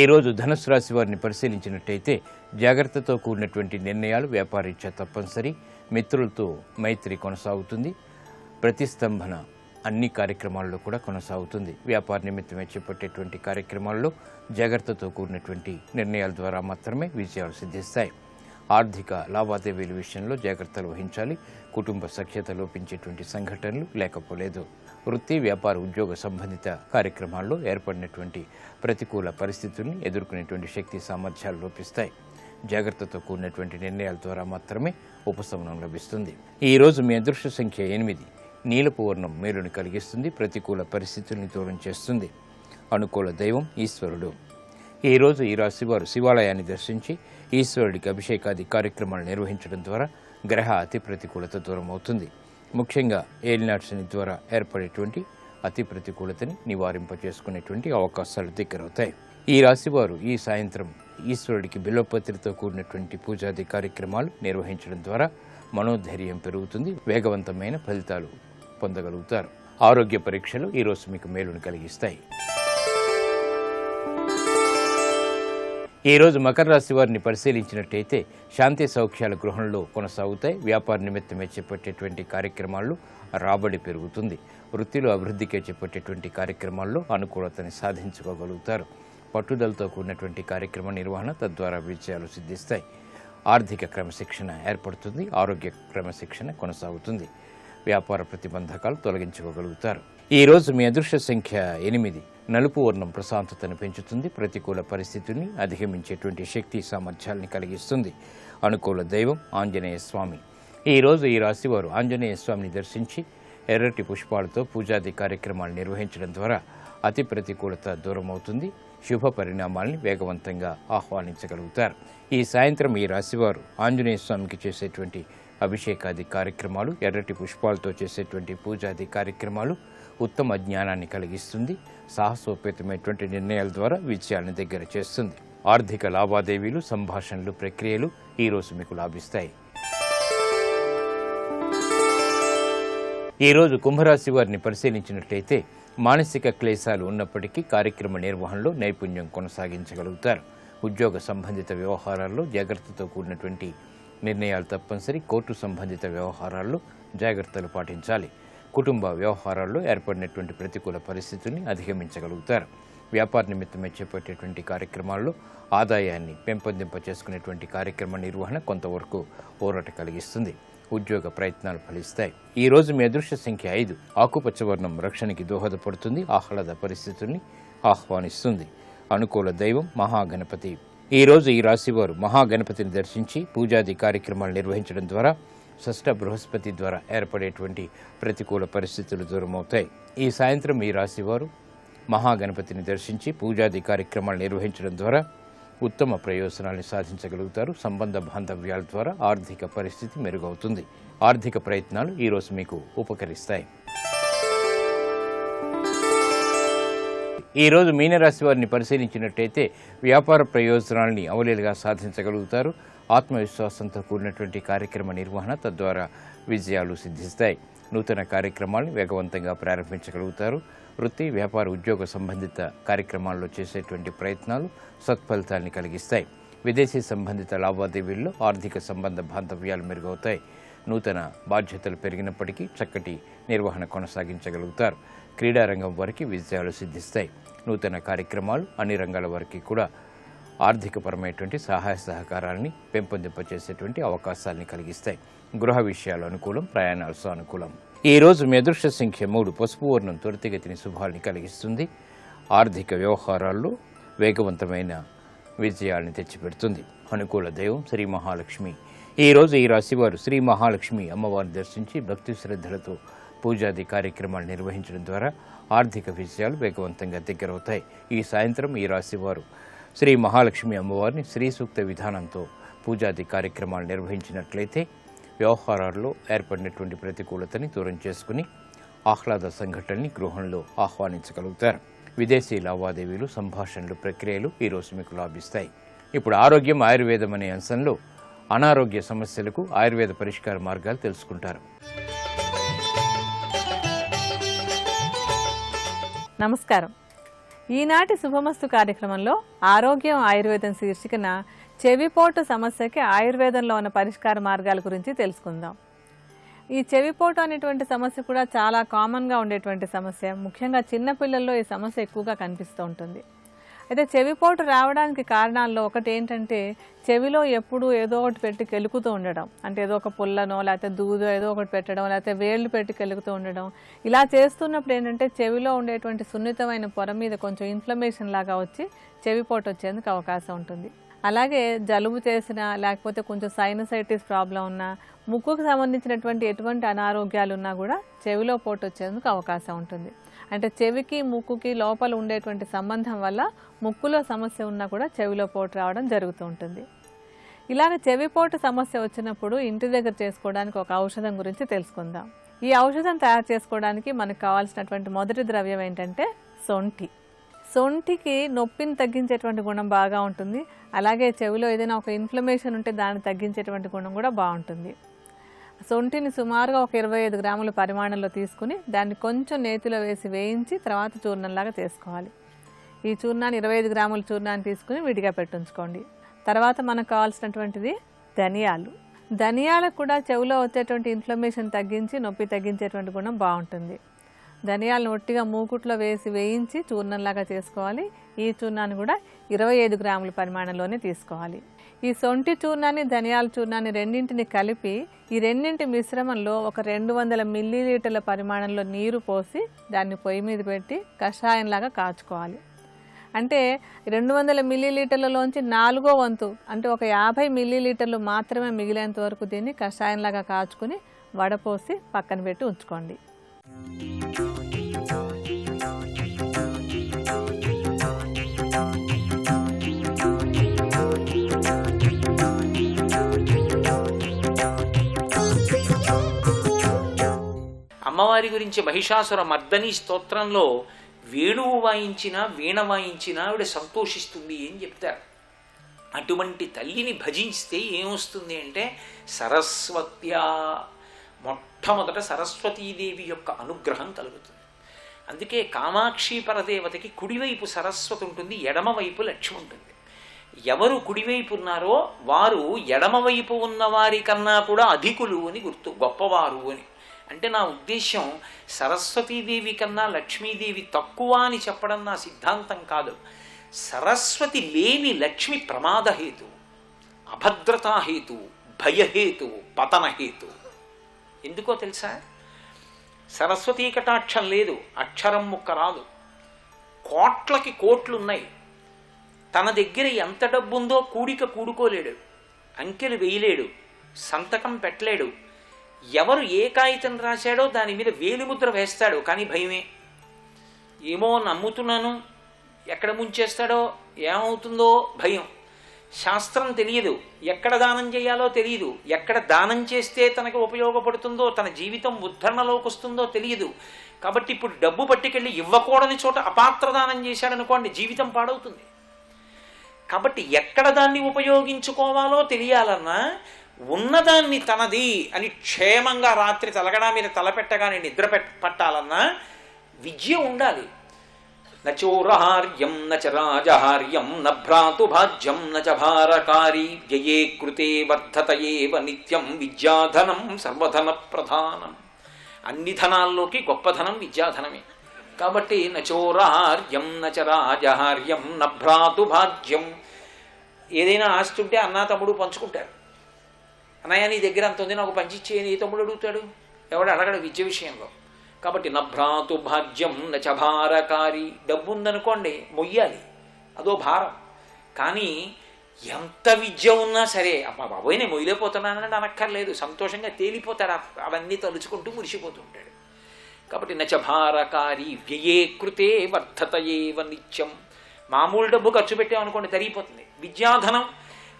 ఈ రోజు ధనుసు రాశి వారిని పరిశీలించినట్టయితే జాగ్రత్తతో కూడినటువంటి నిర్ణయాలు వ్యాపారీత్యా తప్పనిసరి. మిత్రులతో మైత్రి కొనసాగుతుంది. ప్రతిస్తంభన అన్ని కార్యక్రమాల్లో కూడా కొనసాగుతుంది. వ్యాపార నిమిత్తమే చేపట్టేటువంటి కార్యక్రమాల్లో జాగ్రత్తతో కూడినటువంటి నిర్ణయాల ద్వారా మాత్రమే విజయాలు సిద్ధిస్తాయి. ఆర్థిక లావాదేవీల విషయంలో జాగ్రత్తలు వహించాలి. కుటుంబ సఖ్యత లోపించేటువంటి సంఘటనలు లేకపోలేదు. వృత్తి, వ్యాపార, ఉద్యోగ సంబంధిత కార్యక్రమాల్లో ఏర్పడినటువంటి ప్రతికూల పరిస్థితుల్ని ఎదుర్కొనేటువంటి శక్తి సామర్థ్యాలు లోపిస్తాయి. జాగ్రత్తతో కూడినటువంటి నిర్ణయాల ద్వారా మాత్రమే ఉపశమనం లభిస్తుంది. ఈ రోజు మీ అదృష్ట సంఖ్య 8. నీలపు వర్ణం మేలుని కలిగిస్తుంది, ప్రతికూల పరిస్థితుల్ని దూరం చేస్తుంది. అనుకూల దైవం ఈశ్వరుడు. ఈ రోజు ఈ రాశి వారు శివాలయాన్ని దర్శించి ఈశ్వరుడికి అభిషేకాది కార్యక్రమాలు నిర్వహించడం ద్వారా గ్రహ అతి ప్రతికూలత దూరం అవుతుంది. ముఖ్యంగా ఏలినాటి శని ద్వారా ఏర్పడేటువంటి అతి ప్రతికూలతని నివారింపచేసుకునేటువంటి అవకాశాలు దగ్గరవుతాయి. ఈ రాశివారు ఈ సాయంత్రం ఈశ్వరుడికి బిల్వపత్రితో కూడినటువంటి పూజాది కార్యక్రమాలు నిర్వహించడం ద్వారా మనోధైర్యం పెరుగుతుంది, వేగవంతమైన ఫలితాలు పొందగలుగుతారు. ఆరోగ్య పరీక్షలు ఈరోజు మీకు మేలును కలిగిస్తాయి. ఈ రోజు మకర రాశి వారిని పరిశీలించినట్టయితే శాంతి సౌఖ్యాల గృహంలో కొనసాగుతాయి. వ్యాపార నిమిత్తమే చేపట్టేటువంటి కార్యక్రమాల్లో రాబడి పెరుగుతుంది. వృత్తిలో అభివృద్ధికే చేపట్టేటువంటి కార్యక్రమాల్లో అనుకూలతని సాధించుకోగలుగుతారు. పట్టుదలతో కూడినటువంటి కార్యక్రమ నిర్వహణ తద్వారా విజయాలు సిద్ధిస్తాయి. ఆర్థిక క్రమశిక్షణ ఏర్పడుతుంది. ఆరోగ్య క్రమశిక్షణ కొనసాగుతుంది. వ్యాపార ప్రతిబంధకాలు తొలగించుకోగలుగుతారు. ఈ రోజు మీ అదృష్ట సంఖ్య 8. నలుపు వర్ణం ప్రశాంతతను పెంచుతుంది, ప్రతికూల పరిస్థితుల్ని అధిగమించేటువంటి శక్తి సామర్థ్యాల్ని కలిగిస్తుంది. అనుకూల దైవం ఆంజనేయ స్వామి. ఈ రోజు ఈ రాశివారు ఆంజనేయ స్వామిని దర్శించి ఎర్రటి పుష్పాలతో పూజాది కార్యక్రమాలు నిర్వహించడం ద్వారా అతి ప్రతికూలత దూరం అవుతుంది. శుభ పరిణామాల్ని వేగవంతంగా ఆహ్వానించగలుగుతారు. ఈ సాయంత్రం ఈ రాశివారు ఆంజనేయ స్వామికి చేసేటువంటి అభిషేకాది కార్యక్రమాలు, ఎర్రటి పుష్పాలతో చేసేటువంటి పూజాది కార్యక్రమాలు ఉత్తమ జ్ఞానాన్ని కలిగిస్తుంది. సాహసోపేతమైనటువంటి నిర్ణయాల ద్వారా విజయాలను దగ్గర చేస్తుంది. ఆర్థిక లావాదేవీలు, సంభాషణలు, ప్రక్రియలు ఈరోజు మీకు లాభిస్తాయి. ఈరోజు కుంభరాశి వారిని పరిశీలించినట్లయితే మానసిక క్లేశాలు ఉన్నప్పటికీ కార్యక్రమ నిర్వహణలో నైపుణ్యం కొనసాగించగలుగుతారు. ఉద్యోగ సంబంధిత వ్యవహారాల్లో జాగ్రత్తతో కూడినటువంటి నిర్ణయాలు తప్పనిసరి. కోర్టు సంబంధిత వ్యవహారాల్లో జాగ్రత్తలు పాటించాలి. కుటుంబ వ్యవహారాల్లో ఏర్పడినటువంటి ప్రతికూల పరిస్థితుల్ని అధిగమించగలుగుతారు. వ్యాపార నిమిత్తమే చేపట్టేటువంటి కార్యక్రమాల్లో ఆదాయాన్ని పెంపొందింప చేసుకునేటువంటి కార్యక్రమ నిర్వహణ కొంతవరకు ఊరట కలిగిస్తుంది. ఉద్యోగ ప్రయత్నాలు ఫలిస్తాయి. ఈ రోజు మీ అదృష్ట సంఖ్య 5. ఆకుపచ్చ వర్ణం రక్షణకి దోహదపడుతుంది, ఆహ్లాద పరిస్థితుల్ని ఆహ్వానిస్తుంది. అనుకూల దైవం మహాగణపతి. ఈ రోజు ఈ రాశివారు మహాగణపతిని దర్శించి పూజాది కార్యక్రమాలు నిర్వహించడం ద్వారా షష్ఠ బృహస్పతి ద్వారా ఏర్పడేటువంటి ప్రతికూల పరిస్థితులు దూరమవుతాయి. ఈ సాయంత్రం ఈ రాశివారు మహాగణపతిని దర్శించి పూజాది కార్యక్రమాలు నిర్వహించడం ద్వారా ఉత్తమ ప్రయోజనాన్ని సాధించగలుగుతారు. సంబంధ బాంధవ్యాల ద్వారా ఆర్థిక పరిస్థితి మెరుగవుతుంది. ఆర్థిక ప్రయత్నాలు ఈరోజు మీకు ఉపకరిస్తాయి. ఈరోజు మీనరాశి వారిని పరిశీలించినట్టయితే వ్యాపార ప్రయోజనాల్ని అవలేలుగా సాధించగలుగుతారు. ఆత్మవిశ్వాసంతో కూడినటువంటి కార్యక్రమ నిర్వహణ తద్వారా విజయాలు సిద్ధిస్తాయి. నూతన కార్యక్రమాలను వేగవంతంగా ప్రారంభించగలుగుతారు. వృత్తి, వ్యాపార, ఉద్యోగ సంబంధిత కార్యక్రమాల్లో చేసేటువంటి ప్రయత్నాలు సత్ఫలితాన్ని కలిగిస్తాయి. విదేశీ సంబంధిత లావాదేవీల్లో ఆర్థిక సంబంధ బాంధవ్యాలు మెరుగవుతాయి. నూతన బాధ్యతలు పెరిగినప్పటికీ చక్కటి నిర్వహణ కొనసాగించగలుగుతారు. క్రీడారంగం వారికి విజయాలు సిద్ధిస్తాయి. నూతన కార్యక్రమాలు అన్ని రంగాల వారికి కూడా ఆర్థికపరమైనటువంటి సహాయ సహకారాన్ని పెంపొందింపచేసేటువంటి అవకాశాలని కలిగిస్తాయి. గృహ విషయాలు అనుకూలం, ప్రయాణాలు సానుకూలం. ఈ రోజు మీ అదృష్ట సంఖ్య 3. పసుపు వర్ణం త్వరితగతిని శుభాల్ని కలిగిస్తుంది. ఆర్థిక వ్యవహారాల్లో వేగవంతమైన విజయాన్ని తెచ్చిపెడుతుంది. అనుకూల దైవం శ్రీ మహాలక్ష్మి. ఈరోజు ఈ రాశివారు శ్రీ మహాలక్ష్మి అమ్మవారిని దర్శించి భక్తి శ్రద్ధలతో పూజాది కార్యక్రమాలు నిర్వహించడం ద్వారా ఆర్థిక విజయాలు వేగవంతంగా దగ్గరవుతాయి. ఈ సాయంత్రం ఈ రాశివారు శ్రీ మహాలక్ష్మి అమ్మవారిని శ్రీ సూక్త విధానంతో పూజాది కార్యక్రమాలు నిర్వహించినట్లయితే వ్యవహారాల్లో ఏర్పడినటువంటి ప్రతికూలతని దూరం చేసుకుని ఆహ్లాద సంఘటనని గృహంలో ఆహ్వానించగలుగుతారు. విదేశీ లావాదేవీలు, సంభాషణలు, ప్రక్రియలు ఈరోజు మీకు లాభిస్తాయి. ఇప్పుడు ఆరోగ్యం ఆయుర్వేదం అనే అంశంలో అనారోగ్య సమస్యలకు ఆయుర్వేద పరిష్కార మార్గాలు తెలుసుకుంటారు. నమస్కారం. ఈనాటి శుభమస్తు కార్యక్రమంలో ఆరోగ్యం ఆయుర్వేదం శీర్షికన చెవిపోటు సమస్యకి ఆయుర్వేదంలో ఉన్న పరిష్కార మార్గాల గురించి తెలుసుకుందాం. ఈ చెవిపోటు అనేటువంటి సమస్య కూడా చాలా కామన్గా ఉండేటువంటి సమస్య. ముఖ్యంగా చిన్నపిల్లల్లో ఈ సమస్య ఎక్కువగా కనిపిస్తూ ఉంటుంది. అయితే చెవిపోటు రావడానికి కారణాల్లో ఒకటి ఏంటంటే చెవిలో ఎప్పుడు ఏదో ఒకటి పెట్టి కెలుకుతూ ఉండడం, అంటే ఏదో ఒక పుల్లనో లేకపోతే దూదో ఏదో ఒకటి పెట్టడం, లేకపోతే వేళ్ళు పెట్టి కెలుకుతూ ఉండడం. ఇలా చేస్తున్నప్పుడు ఏంటంటే చెవిలో ఉండేటువంటి సున్నితమైన పొర మీద కొంచెం ఇన్ఫ్లమేషన్ లాగా వచ్చి చెవిపోటు వచ్చేందుకు అవకాశం ఉంటుంది. అలాగే జలుబు చేసినా లేకపోతే కొంచెం సైనసైటిస్ ప్రాబ్లం ఉన్నా, ముక్కుకు సంబంధించినటువంటి ఎటువంటి అనారోగ్యాలు ఉన్నా కూడా చెవిలో పోటు వచ్చేందుకు అవకాశం ఉంటుంది. అంటే చెవికి ముక్కుకి లోపల ఉండేటువంటి సంబంధం వల్ల ముక్కులో సమస్య ఉన్నా కూడా చెవిలో పోటు రావడం జరుగుతూ ఉంటుంది. ఇలాగ చెవిపోటు సమస్య వచ్చినప్పుడు ఇంటి దగ్గర చేసుకోవడానికి ఒక ఔషధం గురించి తెలుసుకుందాం. ఈ ఔషధం తయారు చేసుకోవడానికి మనకు కావాల్సినటువంటి మొదటి ద్రవ్యం ఏంటంటే సొంఠి. సొంఠికి నొప్పిని తగ్గించేటువంటి గుణం బాగా ఉంటుంది. అలాగే చెవిలో ఏదైనా ఒక ఇన్ఫ్లమేషన్ ఉంటే దాన్ని తగ్గించేటువంటి గుణం కూడా బాగుంటుంది. సొంఠిని సుమారుగా ఒక 25 గ్రాముల పరిమాణంలో తీసుకుని దాన్ని కొంచెం నేతిలో వేసి వేయించి తర్వాత చూర్ణంలాగా చేసుకోవాలి. ఈ చూర్ణాన్ని 25 గ్రాముల చూర్ణాన్ని తీసుకుని విడిగా పెట్టుంచుకోండి. తర్వాత మనకు కావాల్సినటువంటిది ధనియాలు. ధనియాలకు కూడా చెవిలో వచ్చేటువంటి ఇన్ఫ్లమేషన్ తగ్గించి నొప్పి తగ్గించేటువంటి గుణం బాగుంటుంది. ధనియాలను ఒట్టిగా మూకుట్లో వేసి వేయించి చూర్ణంలాగా చేసుకోవాలి. ఈ చూర్ణాన్ని కూడా 25 గ్రాముల పరిమాణంలోనే తీసుకోవాలి. ఈ సొంటి చూర్ణాన్ని ధనియాల చూర్ణాన్ని రెండింటిని కలిపి ఈ రెండింటి మిశ్రమంలో ఒక 200 మిల్లీలీటర్ల పరిమాణంలో నీరు పోసి దాన్ని పొయ్యి మీద పెట్టి కషాయంలాగా కాచుకోవాలి. అంటే 200 మిల్లీలీటర్లలోంచి 4వ వంతు అంటే ఒక 50 మిల్లీలీటర్లు మాత్రమే మిగిలేంత వరకు దీన్ని కషాయంలాగా కాచుకుని వడపోసి పక్కన పెట్టి ఉంచుకోండి. అమ్మవారి గురించి మహిషాసుర మర్దని స్తోత్రంలో వేణువు వాయించినా వీణ వాయించినా ఆవిడ సంతోషిస్తుంది అని చెప్తారు. అటువంటి తల్లిని భజిస్తే ఏమొస్తుంది అంటే సరస్వత్యా, మొట్టమొదట సరస్వతీదేవి యొక్క అనుగ్రహం కలుగుతుంది. అందుకే కామాక్షి పరదేవతకి కుడివైపు సరస్వతి ఉంటుంది, ఎడమవైపు లక్ష్మి ఉంటుంది. ఎవరు కుడివైపు ఉన్నారో వారు ఎడమవైపు ఉన్నవారి కన్నా కూడా అధికులు అని గుర్తు, గొప్పవారు అని. అంటే నా ఉద్దేశం సరస్వతీదేవి కన్నా లక్ష్మీదేవి తక్కువ అని చెప్పడం నా సిద్ధాంతం కాదు. సరస్వతి లేని లక్ష్మి ప్రమాదహేతు, అభద్రతాహేతు, భయహేతు, పతనహేతు. ఎందుకో తెలుసా? సరస్వతీ కటాక్షం లేదు, అక్షరం ముక్క రాదు, కోట్లకి కోట్లున్నాయి. తన దగ్గర ఎంత డబ్బుందో కూడుకోలేడు, అంకెలు వేయలేడు, సంతకం పెట్టలేడు. ఎవరు ఏ కాగితం రాశాడో దాని మీద వేలిముద్ర వేస్తాడు, కానీ భయమే. ఏమో నమ్ముతున్నాను, ఎక్కడ ముంచేస్తాడో, ఏమవుతుందో భయం. శాస్త్రం తెలియదు, ఎక్కడ దానం చేయాలో తెలియదు, ఎక్కడ దానం చేస్తే తనకు ఉపయోగపడుతుందో, తన జీవితం ఉద్ధరణలోకి వస్తుందో తెలియదు. కాబట్టి ఇప్పుడు డబ్బు పట్టుకెళ్ళి ఇవ్వకూడని చోట అపాత్రదానం చేశాడనుకోండి, జీవితం పాడవుతుంది. కాబట్టి ఎక్కడ దాన్ని ఉపయోగించుకోవాలో తెలియాలన్నా ఉన్నదాన్ని తనది అని క్షేమంగా రాత్రి తలగడా మీద తలపెట్టగానే నిద్ర పట్టాలన్నా విద్య ఉండాలి. నచోరహార్యం నచ రాజహార్యం నభ్రాతుభాజ్యం నచ భారకారి వ్యయే కృతే వర్ధతయేవ నిత్యం విద్యాధనం సర్వధన ప్రధానం. అన్ని ధనాల్లోకి గొప్ప ధనం విద్యాధనమే. కాబట్టి నచోరహార్యం నచ రాజహార్యం నభ్రాతుభాజ్యం. ఏదైనా ఆస్తి ఉంటే అన్నా తమ్ముడు పంచుకుంటారు. అన్నయ్య నీ దగ్గర అంత ఉంది, నాకు పంచిచ్చే నీ తమ్ముడు అడుగుతాడు, ఎవడు అడగడు విద్య విషయంలో. కాబట్టి నభ్రాతు భాజ్యం నచభారకారి, డబ్బు ఉందనుకోండి మొయ్యాలి, అదో భారం. కానీ ఎంత విద్య ఉన్నా సరే అమ్మా బాబోయ్ నేను మొయ్యలేకపోతున్నానని అనక్కర్లేదు, సంతోషంగా తేలిపోతాడు, అవన్నీ తలుచుకుంటూ మురిసిపోతుంటాడు. కాబట్టి నచభారకారి వ్యయే కృతే వర్ధతయేవ నిత్యం. మామూలు డబ్బు ఖర్చు పెట్టామనుకోండి తరిగిపోతుంది. విద్యాధనం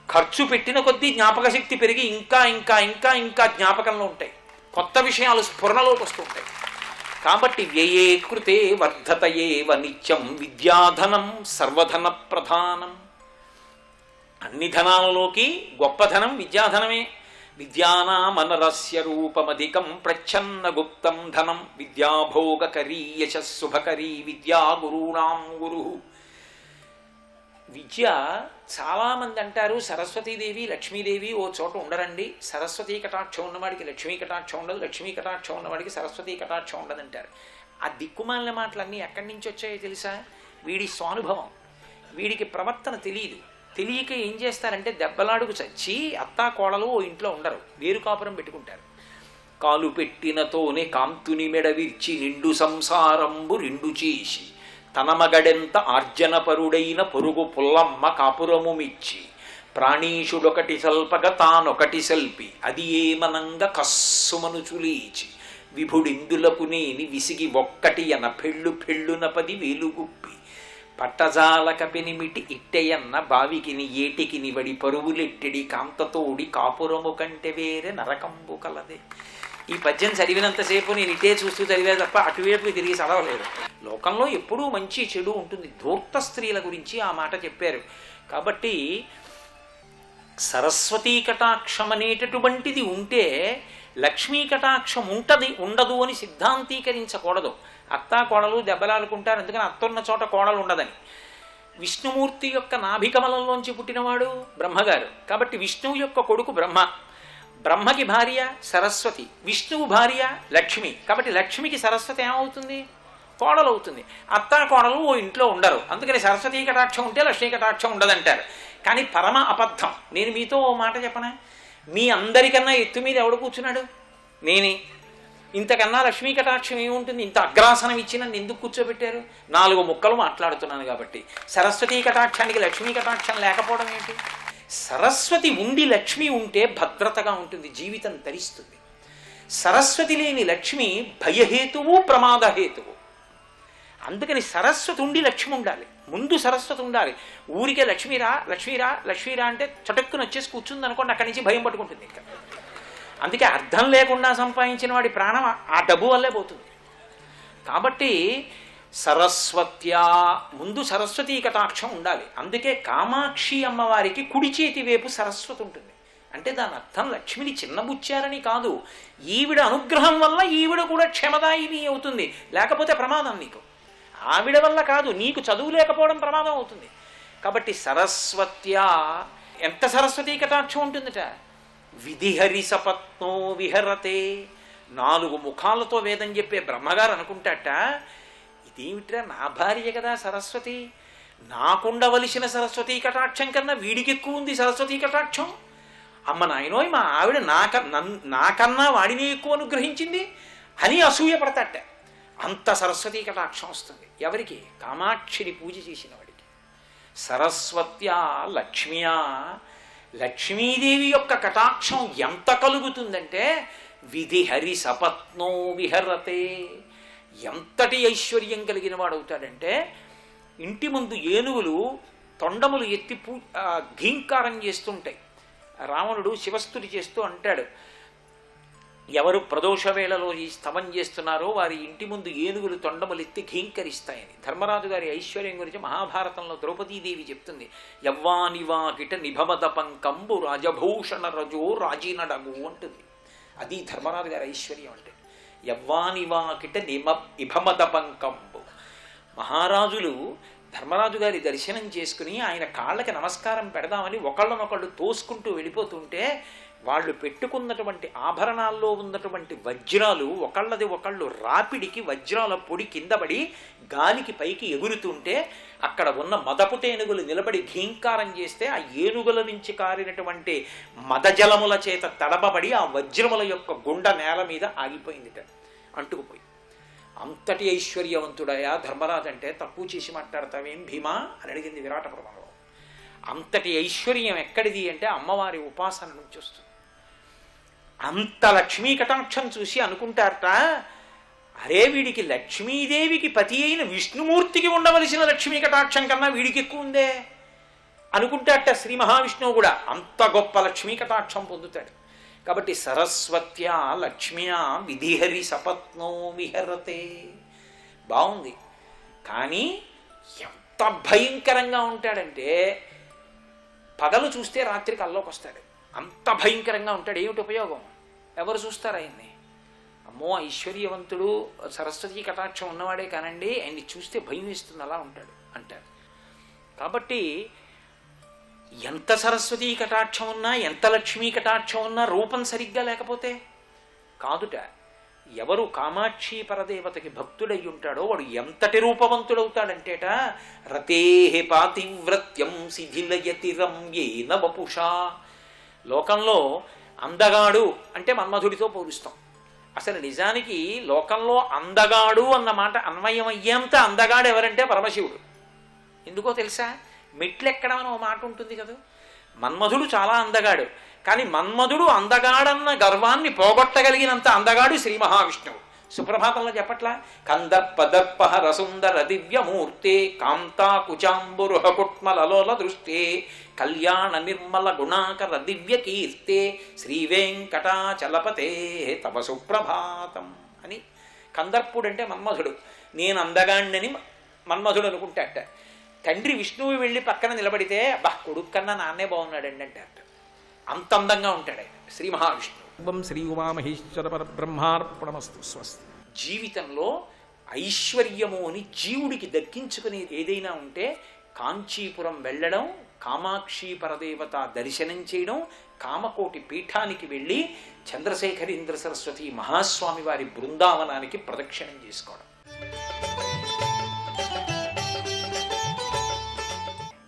ఖర్చు పెట్టిన కొద్దీ జ్ఞాపక శక్తి పెరిగి ఇంకా ఇంకా ఇంకా ఇంకా జ్ఞాపకంలో ఉంటాయి, కొత్త విషయాలు స్ఫురణలోకి వస్తూ ఉంటాయి. కాబట్టి వ్యయే కృతే వర్ధతయేవ నిత్యం విద్యాధనం సర్వధన ప్రధానం. అన్ని ధనాలలోకి గొప్ప ధనం విద్యాధనమే. విద్యానామనరస్య రూపమధికం ప్రచ్ఛన్న గుప్తం ధనం విద్యాభోగకరీ యశశుభకరీ విద్యా గురూణాం గురు. విద్య చాలామంది అంటారు సరస్వతీదేవి లక్ష్మీదేవి ఓ చోట ఉండరండి, సరస్వతీ కటాక్షం ఉన్నవాడికి లక్ష్మీ కటాక్షం ఉండదు, లక్ష్మీ కటాక్షం ఉన్నవాడికి సరస్వతీ కటాక్షం ఉండదు అంటారు. ఆ దిక్కుమాలిన మాటలన్నీ ఎక్కడి నుంచి వచ్చాయో తెలుసా? వీడి స్వానుభవం, వీడికి ప్రవర్తన తెలియదు. తెలియక ఏం చేస్తారంటే దెబ్బలాడుకు చచ్చి అత్తా కోడలు ఓ ఇంట్లో ఉండరు, వేరు కాపురం పెట్టుకుంటారు. కాలు పెట్టినతోనే కాంతుని మెడవిర్చి నిండు సంసారంబు రెండు చేసి తన మగడెంత ఆర్జనపరుడైన పొరుగు పుల్లమ్మ కాపురము మిచ్చి ప్రాణీషుడొకటి సల్పగ తానొకటి సల్పి అది ఏమనంగా కస్సుమను చులీచి విభుడిందులకు నేని విసిగి ఒక్కటి అన పెళ్ళు పెళ్ళున పది వేలుగుప్పి పట్టజాలక పెనిమిటి ఇట్టెయన్న బావికిని ఏటికిని వడి పరువులెట్టెడి కాంతతోడి కాపురము కంటే వేరే నరకంబు కలదే. ఈ పద్యం చదివినంతసేపు నేను ఇటే చూస్తూ చదివే తప్ప అటువైపు తిరిగి చదవలేదు. లోకంలో ఎప్పుడూ మంచి చెడు ఉంటుంది. ధూర్త స్త్రీల గురించి ఆ మాట చెప్పారు. కాబట్టి సరస్వతీ కటాక్షం అనేటటువంటిది ఉంటే లక్ష్మీ కటాక్షం ఉండదు అని సిద్ధాంతీకరించకూడదు. అత్తా కోడలు దెబ్బలాడుకుంటారు, అందుకని అత్తున్న చోట కోడలు ఉండదని. విష్ణుమూర్తి యొక్క నాభికమలంలోంచి పుట్టినవాడు బ్రహ్మగారు, కాబట్టి విష్ణువు యొక్క కొడుకు బ్రహ్మ, బ్రహ్మకి భార్య సరస్వతి, విష్ణువు భార్య లక్ష్మి, కాబట్టి లక్ష్మికి సరస్వతి ఏమవుతుంది? కోడలు అవుతుంది. అత్తా కోడలు ఓ ఇంట్లో ఉండరు, అందుకని సరస్వతీ కటాక్షం ఉంటే లక్ష్మీ కటాక్షం ఉండదంటారు. కానీ పరమ అబద్ధం. నేను మీతో ఓ మాట చెప్పనా? మీ అందరికన్నా ఎత్తు మీద ఎవడు కూర్చున్నాడు? నేనే. ఇంతకన్నా లక్ష్మీ కటాక్షం ఏముంటుంది? ఇంత అగ్రాసనం ఇచ్చి నన్ను ఎందుకు కూర్చోబెట్టారు? 4 ముక్కలు మాట్లాడుతున్నాను కాబట్టి. సరస్వతీ కటాక్షానికి లక్ష్మీ కటాక్షం లేకపోవడం ఏంటి? సరస్వతి ఉండి లక్ష్మి ఉంటే భద్రతగా ఉంటుంది, జీవితం తరిస్తుంది. సరస్వతి లేని లక్ష్మి భయహేతువు ప్రమాదహేతువు. అందుకని సరస్వతి ఉండి లక్ష్మి ఉండాలి, ముందు సరస్వతి ఉండాలి. ఊరికే లక్ష్మీరా లక్ష్మీరా లక్ష్మీరా అంటే చటుక్కుని వచ్చేసి కూర్చుంది అనుకోండి, అక్కడి నుంచి భయం పట్టుకుంటుంది. ఇంకా అందుకే అర్థం లేకుండా సంపాదించిన వాడి ప్రాణం ఆ డబ్బు వల్లే పోతుంది. కాబట్టి సరస్వత్యా ముందు సరస్వతీ కటాక్షం ఉండాలి. అందుకే కామాక్షి అమ్మవారికి కుడి చేతి వైపు సరస్వతి ఉంటుంది. అంటే దాని అర్థం లక్ష్మిని చిన్నబుచ్చారని కాదు, ఈవిడ అనుగ్రహం వల్ల ఈవిడ కూడా క్షమదాయిని అవుతుంది, లేకపోతే ప్రమాదం నీకు. ఆవిడ వల్ల కాదు, నీకు చదువు లేకపోవడం ప్రమాదం అవుతుంది. కాబట్టి సరస్వత్యా ఎంత సరస్వతీ కటాక్షం ఉంటుందట. విధిహరి సపత్నో విహరతే. 4 ముఖాలతో వేదం చెప్పే బ్రహ్మగారు అనుకుంటాట, ఇదేమిట్రా నా భార్య కదా సరస్వతి, నాకుండవలసిన సరస్వతీ కటాక్షం కన్నా వీడికి ఎక్కువ ఉంది సరస్వతీ కటాక్షం. అమ్మ నాయనోయ్ మా ఆవిడ నాకన్నా వాడిని ఎక్కువ అనుగ్రహించింది అని అసూయపడతాట. అంత సరస్వతీ కటాక్షం వస్తుంది ఎవరికి? కామాక్షిని పూజ చేసిన వాడికి. సరస్వత్యా లక్ష్మ్యా, లక్ష్మీదేవి యొక్క కటాక్షం ఎంత కలుగుతుందంటే విధిహరి సపత్నో విహరతే. ఎంతటి ఐశ్వర్యం కలిగిన వాడవుతాడంటే, ఇంటి ముందు ఏనుగులు తొండములు ఎత్తి ఘీంకారం చేస్తుంటాయి. రావణుడు శివస్తుతి చేస్తూ అంటాడు, ఎవరు ప్రదోష వేళలో ఈ స్తవం చేస్తున్నారో వారి ఇంటి ముందు ఏనుగులు తొండములు ఎత్తి ఘీంకరిస్తాయని. ధర్మరాజు గారి ఐశ్వర్యం గురించి మహాభారతంలో ద్రౌపదీదేవి చెప్తుంది. యవ్వానివాకిట నిభమద పంకంబు రాజభూషణ రజో రాజీనడగు అంటుంది. అది ధర్మరాజు గారి ఐశ్వర్యం అంటే. యవ్వానివాకిట ఇభమద పంకంబు. మహారాజులు ధర్మరాజు గారి దర్శనం చేసుకుని ఆయన కాళ్ళకి నమస్కారం పెడదామని ఒకళ్ళనొకళ్ళు తోసుకుంటూ వెళ్ళిపోతుంటే వాళ్ళు పెట్టుకున్నటువంటి ఆభరణాల్లో ఉన్నటువంటి వజ్రాలు ఒకళ్ళది ఒకళ్ళు రాపిడికి వజ్రాల పొడి కిందపడి గాలికి పైకి ఎగురుతుంటే అక్కడ ఉన్న మదపుటేనుగులు నిలబడి ఘీంకారం చేస్తే ఆ ఏనుగుల నుంచి కారినటువంటి మదజలముల చేత తడబబడి ఆ వజ్రముల యొక్క గుండ నేల మీద ఆగిపోయిందిట, అంటుకుపోయి. అంతటి ఐశ్వర్యవంతుడయా ధర్మరాజు అంటే తక్కువ చేసి మాట్లాడతావేం భీమా అని అడిగింది విరాట పర్వంలో. అంతటి ఐశ్వర్యం ఎక్కడిది అంటే అమ్మవారి ఉపాసన నుంచి వస్తుంది. అంత లక్ష్మీ కటాక్షం చూసి అనుకుంటారట, అరే వీడికి లక్ష్మీదేవికి పతి అయిన విష్ణుమూర్తికి ఉండవలసిన లక్ష్మీ కటాక్షం కన్నా వీడికి ఎక్కువ ఉందే అనుకుంటాట. శ్రీ మహావిష్ణువు కూడా అంత గొప్ప లక్ష్మీ కటాక్షం పొందుతాడు. కాబట్టి సరస్వత్యా లక్ష్మ్యా విధిహరి సపత్నో విహరతే. బాగుంది, కానీ ఎంత భయంకరంగా ఉంటాడంటే పగలు చూస్తే రాత్రి కల్లోకి వస్తాడు. అంత భయంకరంగా ఉంటాడు. ఏమిటి ఉపయోగం? ఎవరు చూస్తారు ఆయన్ని? అమ్మో ఐశ్వర్యవంతుడు సరస్వతీ కటాక్షం ఉన్నవాడే కానండి, ఆయన్ని చూస్తే భయం వేస్తుంది, అలా ఉంటాడు అంటారు. కాబట్టి ఎంత సరస్వతీ కటాక్షం ఉన్నా, ఎంత లక్ష్మీ కటాక్షం ఉన్నా రూపం సరిగ్గా లేకపోతే కాదుట. ఎవరు కామాక్షి పరదేవతకి భక్తుడై ఉంటాడో వాడు ఎంతటి రూపవంతుడవుతాడంటేట, రతేహే పాతివ్రత్యం శిథిలయతి రమ్యేన వపుషా. లోకంలో అందగాడు అంటే మన్మధుడితో పోలుస్తాం. అసలు నిజానికి లోకంలో అందగాడు అన్న మాట అన్వయం అయ్యేంత అందగాడు ఎవరంటే పరమశివుడు. ఎందుకో తెలుసా? మెట్లెక్కడం అని ఒక మాట ఉంటుంది కదా. మన్మధుడు చాలా అందగాడు, కానీ మన్మధుడు అందగాడన్న గర్వాన్ని పోగొట్టగలిగినంత అందగాడు శ్రీ మహావిష్ణువు. సుప్రభాతంలో చెప్పట్లా, కందర్పదర్పహర సుందర దివ్యమూర్తే కాంతా కుచాంబురుహ కుట్మలలోల దృష్టే కళ్యాణ నిర్మల గుణాకర దివ్య కీర్తే శ్రీ వెంకటాచలపతే తవ సుప్రభాతం అని. కందర్పుడు అంటే మన్మధుడు. నేను అందగాణ్ణని మన్మధుడు అనుకుంటాట. తండ్రి విష్ణువు వెళ్ళి పక్కన నిలబడితే అబ్బా కొడుకు కన్నా నాన్నే బాగున్నాడండి అంటే అంత అందంగా ఉంటాడు ఆయన శ్రీ మహావిష్ణువు. శ్రీ ఉమామహేశ్వర పరబ్రహ్మార్పణమస్తు. స్వస్తి. జీవితంలో ఐశ్వర్యము అని జీవుడికి దక్కించుకుని ఏదైనా ఉంటే కాంచీపురం వెళ్ళడం, కామాక్షి పరదేవత దర్శనం చేయడం, కామకోటి పీఠానికి వెళ్ళి చంద్రశేఖరేంద్ర సరస్వతి మహాస్వామి వారి బృందావనానికి ప్రదక్షిణం చేసుకోవడం.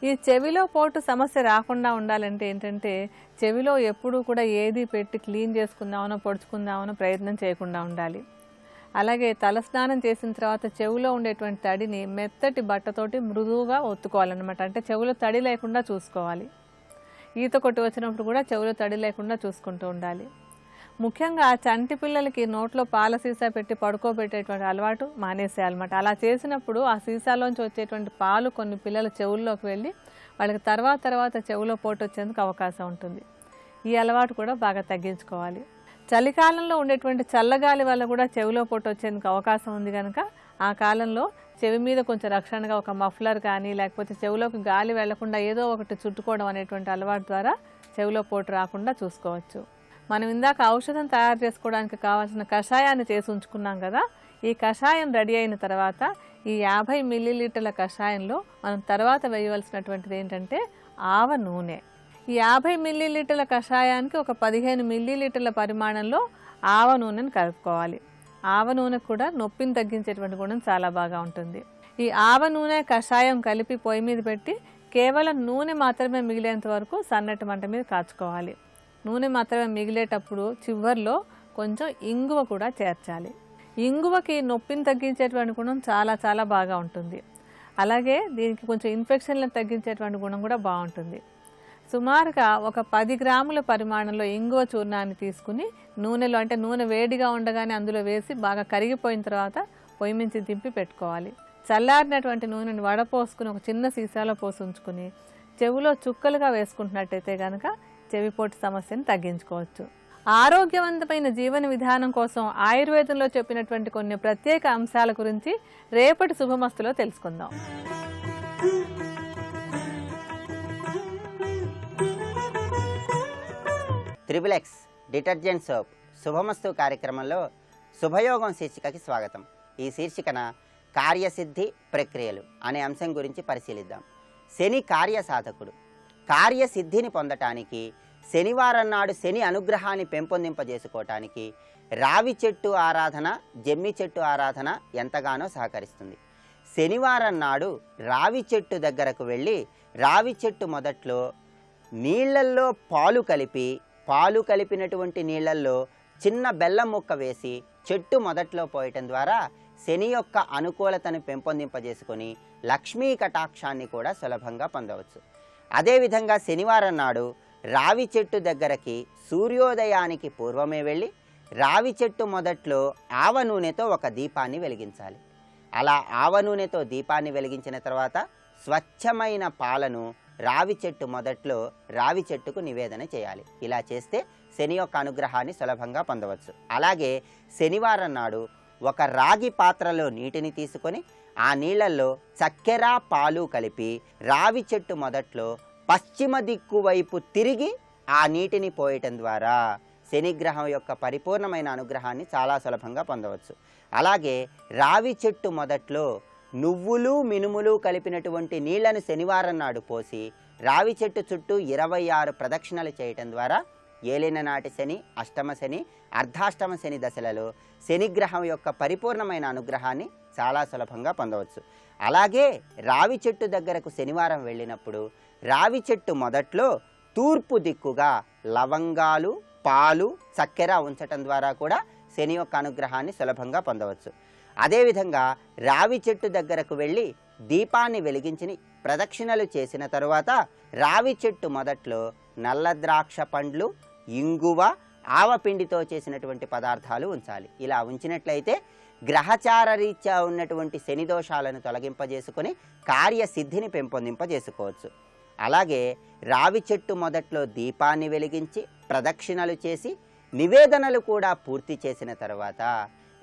ఈ చెవిలో పోటు సమస్య రాకుండా ఉండాలంటే ఏంటంటే చెవిలో ఎప్పుడూ కూడా ఏది పెట్టి క్లీన్ చేసుకుందామనో పొడుచుకుందామనో ప్రయత్నం చేయకుండా ఉండాలి. అలాగే తలస్నానం చేసిన తర్వాత చెవిలో ఉండేటువంటి తడిని మెత్తటి బట్టతోటి మృదువుగా ఒత్తుకోవాలన్నమాట. అంటే చెవిలో తడి లేకుండా చూసుకోవాలి. ఈత కొట్టి వచ్చినప్పుడు కూడా చెవిలో తడి లేకుండా చూసుకుంటూ ఉండాలి. ముఖ్యంగా చంటి పిల్లలకి నోట్లో పాల సీసా పెట్టి పడుకోబెట్టేటువంటి అలవాటు మానేసేయాలన్నమాట. అలా చేసినప్పుడు ఆ సీసాలోంచి వచ్చేటువంటి పాలు కొన్ని పిల్లల చెవుల్లోకి వెళ్ళి వాళ్ళకి తర్వాత చెవిలో పోటు వచ్చేందుకు అవకాశం ఉంటుంది. ఈ అలవాటు కూడా బాగా తగ్గించుకోవాలి. చలికాలంలో ఉండేటువంటి చల్లగాలి వల్ల కూడా చెవిలో పోటు వచ్చేందుకు అవకాశం ఉంది కనుక ఆ కాలంలో చెవి మీద కొంచెం రక్షణగా ఒక మఫ్లర్ కానీ లేకపోతే చెవిలోకి గాలి వెళ్లకుండా ఏదో ఒకటి చుట్టుకోవడం అనేటువంటి అలవాటు ద్వారా చెవిలో పోటు రాకుండా చూసుకోవచ్చు. మనం ఇందాక ఔషధం తయారు చేసుకోవడానికి కావాల్సిన కషాయాన్ని చేసి ఉంచుకున్నాం కదా. ఈ కషాయం రెడీ అయిన తర్వాత ఈ 50 మిల్లీలీటర్ల కషాయంలో మనం తర్వాత వేయవలసినటువంటిది ఏంటంటే ఆవ నూనె. ఈ 50 మిల్లీలీటర్ల కషాయానికి ఒక 15 మిల్లీలీటర్ల పరిమాణంలో ఆవ నూనెను కలుపుకోవాలి. ఆవ నూనె కూడా నొప్పిని తగ్గించేటువంటి గుణం చాలా బాగా ఉంటుంది. ఈ ఆవ నూనె కషాయం కలిపి పొయ్యి మీద పెట్టి కేవలం నూనె మాత్రమే మిగిలేంత వరకు సన్నటి మంట మీద కాచుకోవాలి. నూనె మాత్రమే మిగిలేటప్పుడు చివర్లో కొంచెం ఇంగువ కూడా చేర్చాలి. ఇంగువకి నొప్పిని తగ్గించేటువంటి గుణం చాలా బాగా ఉంటుంది. అలాగే దీనికి కొంచెం ఇన్ఫెక్షన్లను తగ్గించేటువంటి గుణం కూడా బాగుంటుంది. సుమారుగా ఒక 10 గ్రాముల పరిమాణంలో ఇంగువ చూర్ణాన్ని తీసుకుని నూనెలో, అంటే నూనె వేడిగా ఉండగానే అందులో వేసి బాగా కరిగిపోయిన తర్వాత పొయ్యి మించి దింపి పెట్టుకోవాలి. చల్లారినటువంటి నూనెని వడపోసుకుని ఒక చిన్న సీసాలో పోసి ఉంచుకుని చెవిలో చుక్కలుగా వేసుకుంటున్నట్టయితే కనుక చెవిపోటు సమస్యను తగ్గించుకోవచ్చు. ఆరోగ్యవంతమైన జీవన విధానం కోసం ఆయుర్వేదంలో చెప్పినటువంటి కొన్ని ప్రత్యేక అంశాల గురించి రేపటి శుభమస్తులో తెలుసుకుందాం. త్రిబులెక్స్ డిటర్జెంట్ సోప్ శుభమస్తు కార్యక్రమంలో శుభయోగం శీర్షికకి స్వాగతం. ఈ శీర్షికన కార్యసిద్ధి ప్రక్రియలు అనే అంశం గురించి పరిశీలిద్దాం. శని కార్యసాధకుడు. కార్యసిద్ధిని పొందటానికి శనివారం నాడు శని అనుగ్రహాన్ని పెంపొందింపజేసుకోవటానికి రావి చెట్టు ఆరాధన, జమ్మి చెట్టు ఆరాధన ఎంతగానో సహకరిస్తుంది. శనివారం నాడు రావి చెట్టు దగ్గరకు వెళ్ళి రావి చెట్టు మొదట్లో నీళ్లల్లో పాలు కలిపినటువంటి నీళ్లల్లో చిన్న బెల్లం ముక్క వేసి చెట్టు మొదట్లో పోయటం ద్వారా శని యొక్క అనుకూలతను పెంపొందింపజేసుకొని లక్ష్మీ కటాక్షాన్ని కూడా సులభంగా పొందవచ్చు. అదేవిధంగా శనివారం నాడు రావి చెట్టు దగ్గరకి సూర్యోదయానికి పూర్వమే వెళ్ళి రావి చెట్టు మొదట్లో ఆవ నూనెతో ఒక దీపాన్ని వెలిగించాలి. అలా ఆవ నూనెతో దీపాన్ని వెలిగించిన తర్వాత స్వచ్ఛమైన పాలను రావి చెట్టు మొదట్లో రావి చెట్టుకు నివేదన చేయాలి. ఇలా చేస్తే శని యొక్క అనుగ్రహాన్ని సులభంగా పొందవచ్చు. అలాగే శనివారం నాడు ఒక రాగి పాత్రలో నీటిని తీసుకొని ఆ నీళ్ళల్లో చక్కెర పాలు కలిపి రావి చెట్టు మొదట్లో పశ్చిమ దిక్కు వైపు తిరిగి ఆ నీటిని పోయటం ద్వారా శనిగ్రహం యొక్క పరిపూర్ణమైన అనుగ్రహాన్ని చాలా సులభంగా పొందవచ్చు. అలాగే రావి చెట్టు మొదట్లో నువ్వులు మినుములు కలిపినటువంటి నీళ్లను శనివారం నాడు పోసి రావి చెట్టు చుట్టూ 26 ప్రదక్షిణలు చేయటం ద్వారా ఏలిన నాటి శని, అష్టమ శని, అర్ధాష్టమ శని దశలలో శనిగ్రహం యొక్క పరిపూర్ణమైన అనుగ్రహాన్ని చాలా సులభంగా పొందవచ్చు. అలాగే రావి చెట్టు దగ్గరకు శనివారం వెళ్ళినప్పుడు రావి చెట్టు మొదట్లో తూర్పు దిక్కుగా లవంగాలు, పాలు, చక్కెర ఉంచటం ద్వారా కూడా శని యొక్క అనుగ్రహాన్ని సులభంగా పొందవచ్చు. అదేవిధంగా రావి చెట్టు దగ్గరకు వెళ్ళి దీపాన్ని వెలిగించి ప్రదక్షిణలు చేసిన తరువాత రావి చెట్టు మొదట్లో నల్ల ద్రాక్ష పండ్లు, ఇంగువ, ఆవపిండితో చేసినటువంటి పదార్థాలు ఉంచాలి. ఇలా ఉంచినట్లయితే గ్రహచార రీత్యా ఉన్నటువంటి శని దోషాలను తొలగింపజేసుకొని కార్యసిద్ధిని పెంపొందింపజేసుకోవచ్చు. అలాగే రావి చెట్టు మొదట్లో దీపాన్ని వెలిగించి ప్రదక్షిణలు చేసి నివేదనలు కూడా పూర్తి చేసిన తర్వాత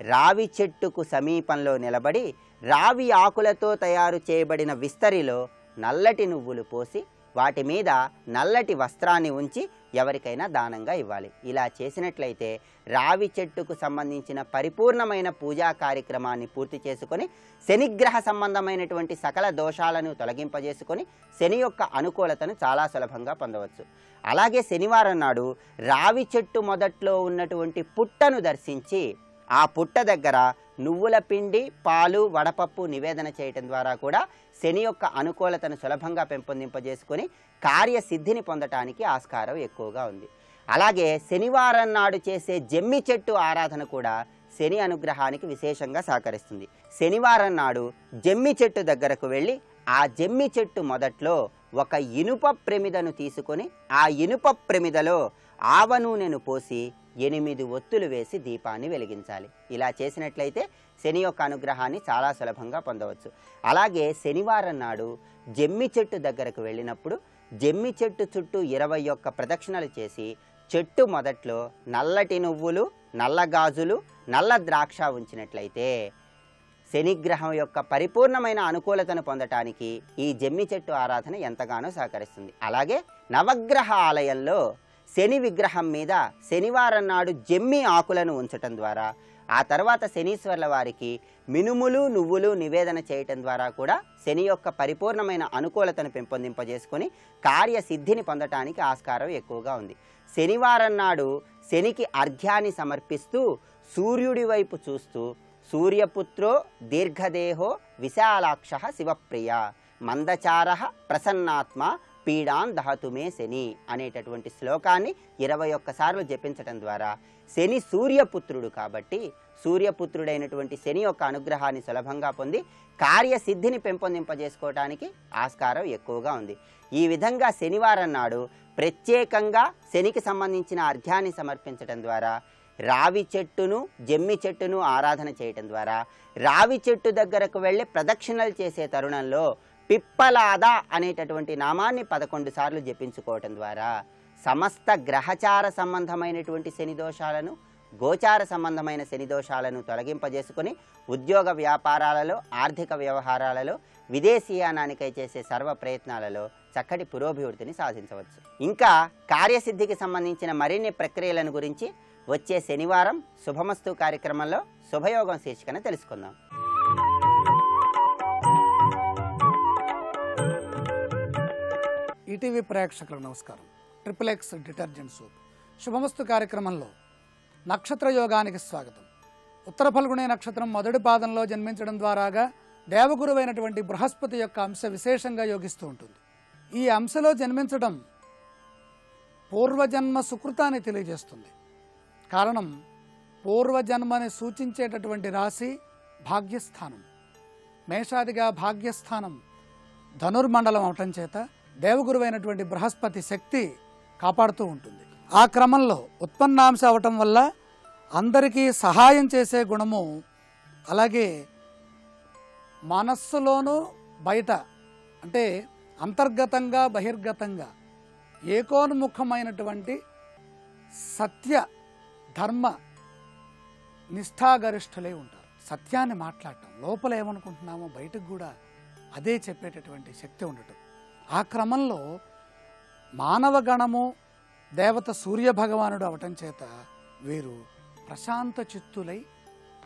రావి చెట్టుకు సమీపంలో నిలబడి రావి ఆకులతో తయారు చేయబడిన విస్తరిలో నల్లటి నువ్వులు పోసి వాటి మీద నల్లటి వస్త్రాన్ని ఉంచి ఎవరికైనా దానంగా ఇవ్వాలి. ఇలా చేసినట్లయితే రావి చెట్టుకు సంబంధించిన పరిపూర్ణమైన పూజా కార్యక్రమాన్ని పూర్తి చేసుకొని శనిగ్రహ సంబంధమైనటువంటి సకల దోషాలను తొలగింపజేసుకొని శని యొక్క అనుకూలతను చాలా సులభంగా పొందవచ్చు. అలాగే శనివారం నాడు రావి చెట్టు మొదట్లో ఉన్నటువంటి పుట్టను దర్శించి ఆ పుట్ట దగ్గర నువ్వుల పిండి, పాలు, వడపప్పు నివేదన చేయటం ద్వారా కూడా శని యొక్క అనుకూలతను సులభంగా పెంపొందింపజేసుకొని కార్యసిద్ధిని పొందటానికి ఆస్కారం ఎక్కువగా ఉంది. అలాగే శనివారం నాడు చేసే జమ్మి చెట్టు ఆరాధన కూడా శని అనుగ్రహానికి విశేషంగా సహకరిస్తుంది. శనివారం నాడు జమ్మి చెట్టు దగ్గరకు వెళ్ళి ఆ జమ్మి చెట్టు మొదట్లో ఒక ఇనుప ప్రమిదను తీసుకొని ఆ ఇనుప ప్రమిదలో ఆవ నూనెను పోసి 8 ఒత్తులు వేసి దీపాన్ని వెలిగించాలి. ఇలా చేసినట్లయితే శని యొక్క అనుగ్రహాన్ని చాలా సులభంగా పొందవచ్చు. అలాగే శనివారం నాడు జమ్మి చెట్టు దగ్గరకు వెళ్ళినప్పుడు జమ్మి చెట్టు చుట్టూ 21 ప్రదక్షిణలు చేసి చెట్టు మొదట్లో నల్లటి నువ్వులు, నల్ల గాజులు, నల్ల ద్రాక్ష ఉంచినట్లయితే శనిగ్రహం యొక్క పరిపూర్ణమైన అనుకూలతను పొందటానికి ఈ జమ్మి చెట్టు ఆరాధన ఎంతగానో సహకరిస్తుంది. అలాగే నవగ్రహ ఆలయంలో శని విగ్రహం మీద శనివారం నాడు జమ్మి ఆకులను ఉంచటం ద్వారా ఆ తర్వాత శనీశ్వర్ల వారికి మినుములు, నువ్వులు నివేదన చేయటం ద్వారా కూడా శని యొక్క పరిపూర్ణమైన అనుకూలతను పెంపొందింపజేసుకొని కార్యసిద్ధిని పొందటానికి ఆస్కారం ఎక్కువగా ఉంది. శనివారం నాడు శనికి అర్ఘ్యాన్ని సమర్పిస్తూ సూర్యుడి వైపు చూస్తూ సూర్యపుత్రో దీర్ఘదేహో విశాలాక్ష శివప్రియ మందచార ప్రసన్నాత్మ పీడాన్ దహతుమే శని అనేటటువంటి శ్లోకాన్ని 21 సార్లు జపించటం ద్వారా శని సూర్యపుత్రుడు కాబట్టి సూర్యపుత్రుడైనటువంటి శని యొక్క అనుగ్రహాన్ని సులభంగా పొంది కార్యసిద్ధిని పెంపొందింపజేసుకోవటానికి ఆస్కారం ఎక్కువగా ఉంది. ఈ విధంగా శనివారం నాడు ప్రత్యేకంగా శనికి సంబంధించిన అర్ఘ్యాన్ని సమర్పించటం ద్వారా రావి చెట్టును, జమ్మి చెట్టును ఆరాధన చేయటం ద్వారా రావి చెట్టు దగ్గరకు వెళ్ళి ప్రదక్షిణలు చేసే తరుణంలో పిప్పలాద అనేటటువంటి నామాన్ని 11 సార్లు జపించుకోవటం ద్వారా సమస్త గ్రహచార సంబంధమైనటువంటి శని దోషాలను, గోచార సంబంధమైన శని దోషాలను తొలగింపజేసుకొని ఉద్యోగ వ్యాపారాలలో, ఆర్థిక వ్యవహారాలలో, విదేశీయానానికై చేసే సర్వ ప్రయత్నాలలో చక్కటి పురోభివృద్ధిని సాధించవచ్చు. ఇంకా కార్యసిద్ధికి సంబంధించిన మరిన్ని ప్రక్రియలను గురించి వచ్చే శనివారం శుభమస్తు కార్యక్రమంలో శుభయోగం శీర్షికన తెలుసుకుందాం. ఈటీవీ ప్రేక్షకులకు నమస్కారం. ట్రిపుల్ ఎక్స్ డిటర్జెంట్ సోప్ శుభమస్తు కార్యక్రమంలో నక్షత్ర యోగానికి స్వాగతం. ఉత్తర ఫల్గుణి నక్షత్రం మొదటి పాదంలో జన్మించడం ద్వారాగా దేవగురువైనటువంటి బృహస్పతి యొక్క అంశ విశేషంగా యోగిస్తూ ఉంటుంది. ఈ అంశలో జన్మించడం పూర్వజన్మ సుకృతాన్ని తెలియజేస్తుంది. కారణం పూర్వజన్మని సూచించేటటువంటి రాశి భాగ్యస్థానం. మేషాదిగా భాగ్యస్థానం ధనుర్మండలం అవటం చేత దేవగురువైనటువంటి బృహస్పతి శక్తి కాపాడుతూ ఉంటుంది. ఆ క్రమంలో ఉత్పన్నాంశ అవటం వల్ల అందరికీ సహాయం చేసే గుణము, అలాగే మనస్సులోనూ బయట అంటే అంతర్గతంగా బహిర్గతంగా ఏకోన్ముఖమైనటువంటి సత్య ధర్మ నిష్ఠాగరిష్ఠులై ఉంటారు. సత్యాన్ని మాట్లాడటం, లోపల ఏమనుకుంటున్నామో బయటకు కూడా అదే చెప్పేటటువంటి శక్తి ఉండటం. ఆ క్రమంలో మానవ గణము దేవత సూర్యభగవానుడు అవటం చేత వీరు ప్రశాంత చిత్తులై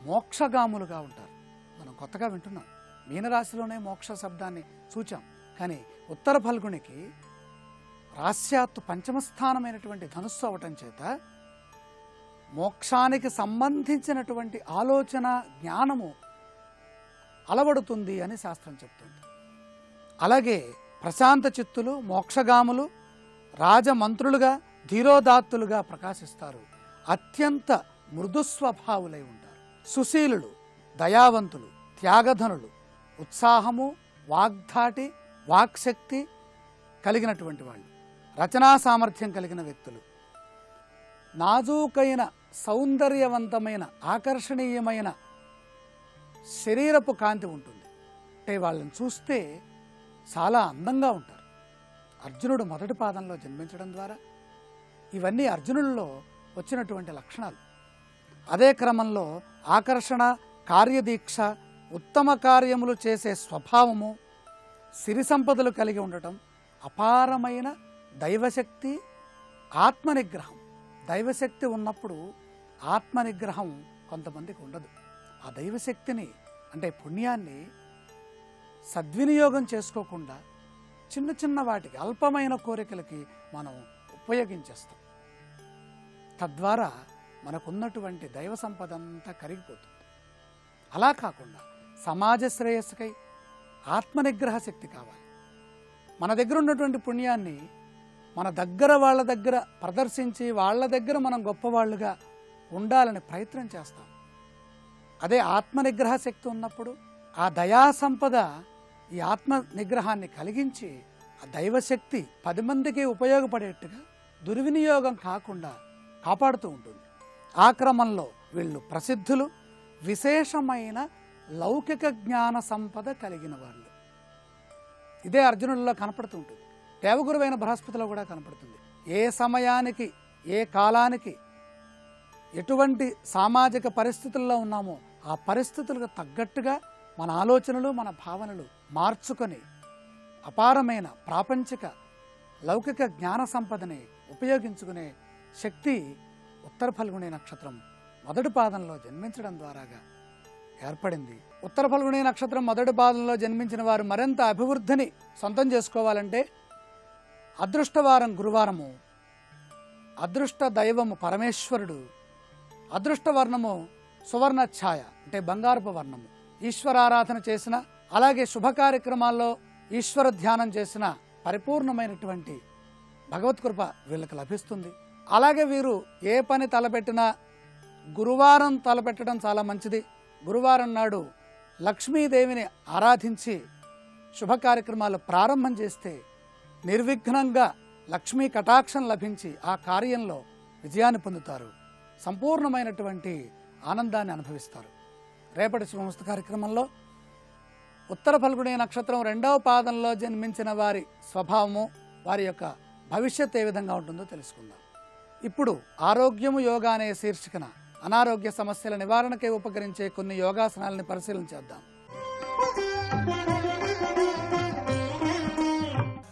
మోక్షగాములుగా ఉంటారు. మనం కొత్తగా వింటున్నాం, మీనరాశిలోనే మోక్ష శబ్దాన్ని చూచాం. కానీ ఉత్తర ఫల్గునికి రాస్యాత్తు పంచమస్థానమైనటువంటి ధనుస్సు అవటం చేత మోక్షానికి సంబంధించినటువంటి ఆలోచన జ్ఞానము అలవడుతుంది అని శాస్త్రం చెప్తుంది. అలాగే ప్రశాంత చిత్తులు, మోక్షగాములు, రాజమంత్రులుగా, ధీరోదాత్తులుగా ప్రకాశిస్తారు. అత్యంత మృదుస్వభావులై ఉంటారు. సుశీలులు, దయావంతులు, త్యాగధనులు, ఉత్సాహము, వాగ్ధాటి, వాక్శక్తి కలిగినటువంటి వాళ్ళు, రచనా సామర్థ్యం కలిగిన వ్యక్తులు, నాజూకైన సౌందర్యవంతమైన ఆకర్షణీయమైన శరీరపు కాంతి ఉంటుంది. అంటే వాళ్ళని చూస్తే చాలా అందంగా ఉంటారు. అర్జునుడు మొదటి పాదంలో జన్మించడం ద్వారా ఇవన్నీ అర్జునుల్లో వచ్చినటువంటి లక్షణాలు. అదే క్రమంలో ఆకర్షణ, కార్యదీక్ష, ఉత్తమ కార్యములు చేసే స్వభావము, సిరి సంపదలు కలిగి ఉండటం, అపారమైన దైవశక్తి, ఆత్మనిగ్రహం. దైవశక్తి ఉన్నప్పుడు ఆత్మనిగ్రహం కొంతమందికి ఉండదు. ఆ దైవశక్తిని అంటే పుణ్యాన్ని సద్వినియోగం చేసుకోకుండా చిన్న చిన్న వాటికి, అల్పమైన కోరికలకి మనం ఉపయోగించేస్తాం. తద్వారా మనకున్నటువంటి దైవ సంపద అంతా కరిగిపోతుంది. అలా కాకుండా సమాజ శ్రేయస్సుకై ఆత్మనిగ్రహ శక్తి కావాలి. మన దగ్గర ఉన్నటువంటి పుణ్యాన్ని మన దగ్గర వాళ్ళ దగ్గర ప్రదర్శించి వాళ్ళ దగ్గర మనం గొప్పవాళ్ళుగా ఉండాలని ప్రయత్నం చేస్తాం. అదే ఆత్మనిగ్రహ శక్తి ఉన్నప్పుడు ఆ దయా సంపద ఈ ఆత్మ నిగ్రహాన్ని కలిగించి ఆ దైవశక్తి 10 మందికి ఉపయోగపడేట్టుగా దుర్వినియోగం కాకుండా కాపాడుతూ ఉంటుంది. ఆ క్రమంలో వీళ్ళు ప్రసిద్ధులు, విశేషమైన లౌకిక జ్ఞాన సంపద కలిగిన వాళ్ళు. ఇదే అర్జునుల్లో కనపడుతూ ఉంటుంది. దేవగురువైన బృహస్పతిలో కూడా కనపడుతుంది. ఏ సమయానికి, ఏ కాలానికి, ఎటువంటి సామాజిక పరిస్థితుల్లో ఉన్నామో ఆ పరిస్థితులకు తగ్గట్టుగా మన ఆలోచనలు, మన భావనలు మార్చుకొని అపారమైన ప్రాపంచిక లౌకిక జ్ఞాన సంపదని ఉపయోగించుకునే శక్తి ఉత్తర ఫల్గుణి నక్షత్రం మొదటి పాదంలో జన్మించడం ద్వారాగా ఏర్పడింది. ఉత్తర ఫల్గుణి నక్షత్రం మొదటి పాదంలో జన్మించిన వారు మరింత అభివృద్ధిని సొంతం చేసుకోవాలంటే అదృష్టవారం గురువారము, అదృష్ట దైవము పరమేశ్వరుడు, అదృష్ట వర్ణము సువర్ణ ఛాయ అంటే బంగారపు వర్ణము, ఈశ్వరారాధన చేసిన, అలాగే శుభ కార్యక్రమాల్లో ఈశ్వర ధ్యానం చేసిన పరిపూర్ణమైనటువంటి భగవత్కృప వీళ్ళకి లభిస్తుంది. అలాగే వీరు ఏ పని తలపెట్టినా గురువారం తలపెట్టడం చాలా మంచిది. గురువారం నాడు లక్ష్మీదేవిని ఆరాధించి శుభ కార్యక్రమాలు ప్రారంభం చేస్తే నిర్విఘ్నంగా లక్ష్మీ కటాక్షం లభించి ఆ కార్యంలో విజయాన్ని పొందుతారు, సంపూర్ణమైనటువంటి ఆనందాన్ని అనుభవిస్తారు. రేపటి శుభమస్తు కార్యక్రమంలో ఉత్తర ఫల్గుణి నక్షత్రం 2వ పాదంలో జన్మించిన వారి స్వభావము, వారి యొక్క భవిష్యత్ ఏ విధంగా ఉంటుందో తెలుసుకుందాం. ఇప్పుడు ఆరోగ్యము యోగా అనే శీర్షికన అనారోగ్య సమస్యల నివారణకై ఉపకరించే కొన్ని యోగాసనాలని పరిశీలన చేద్దాం.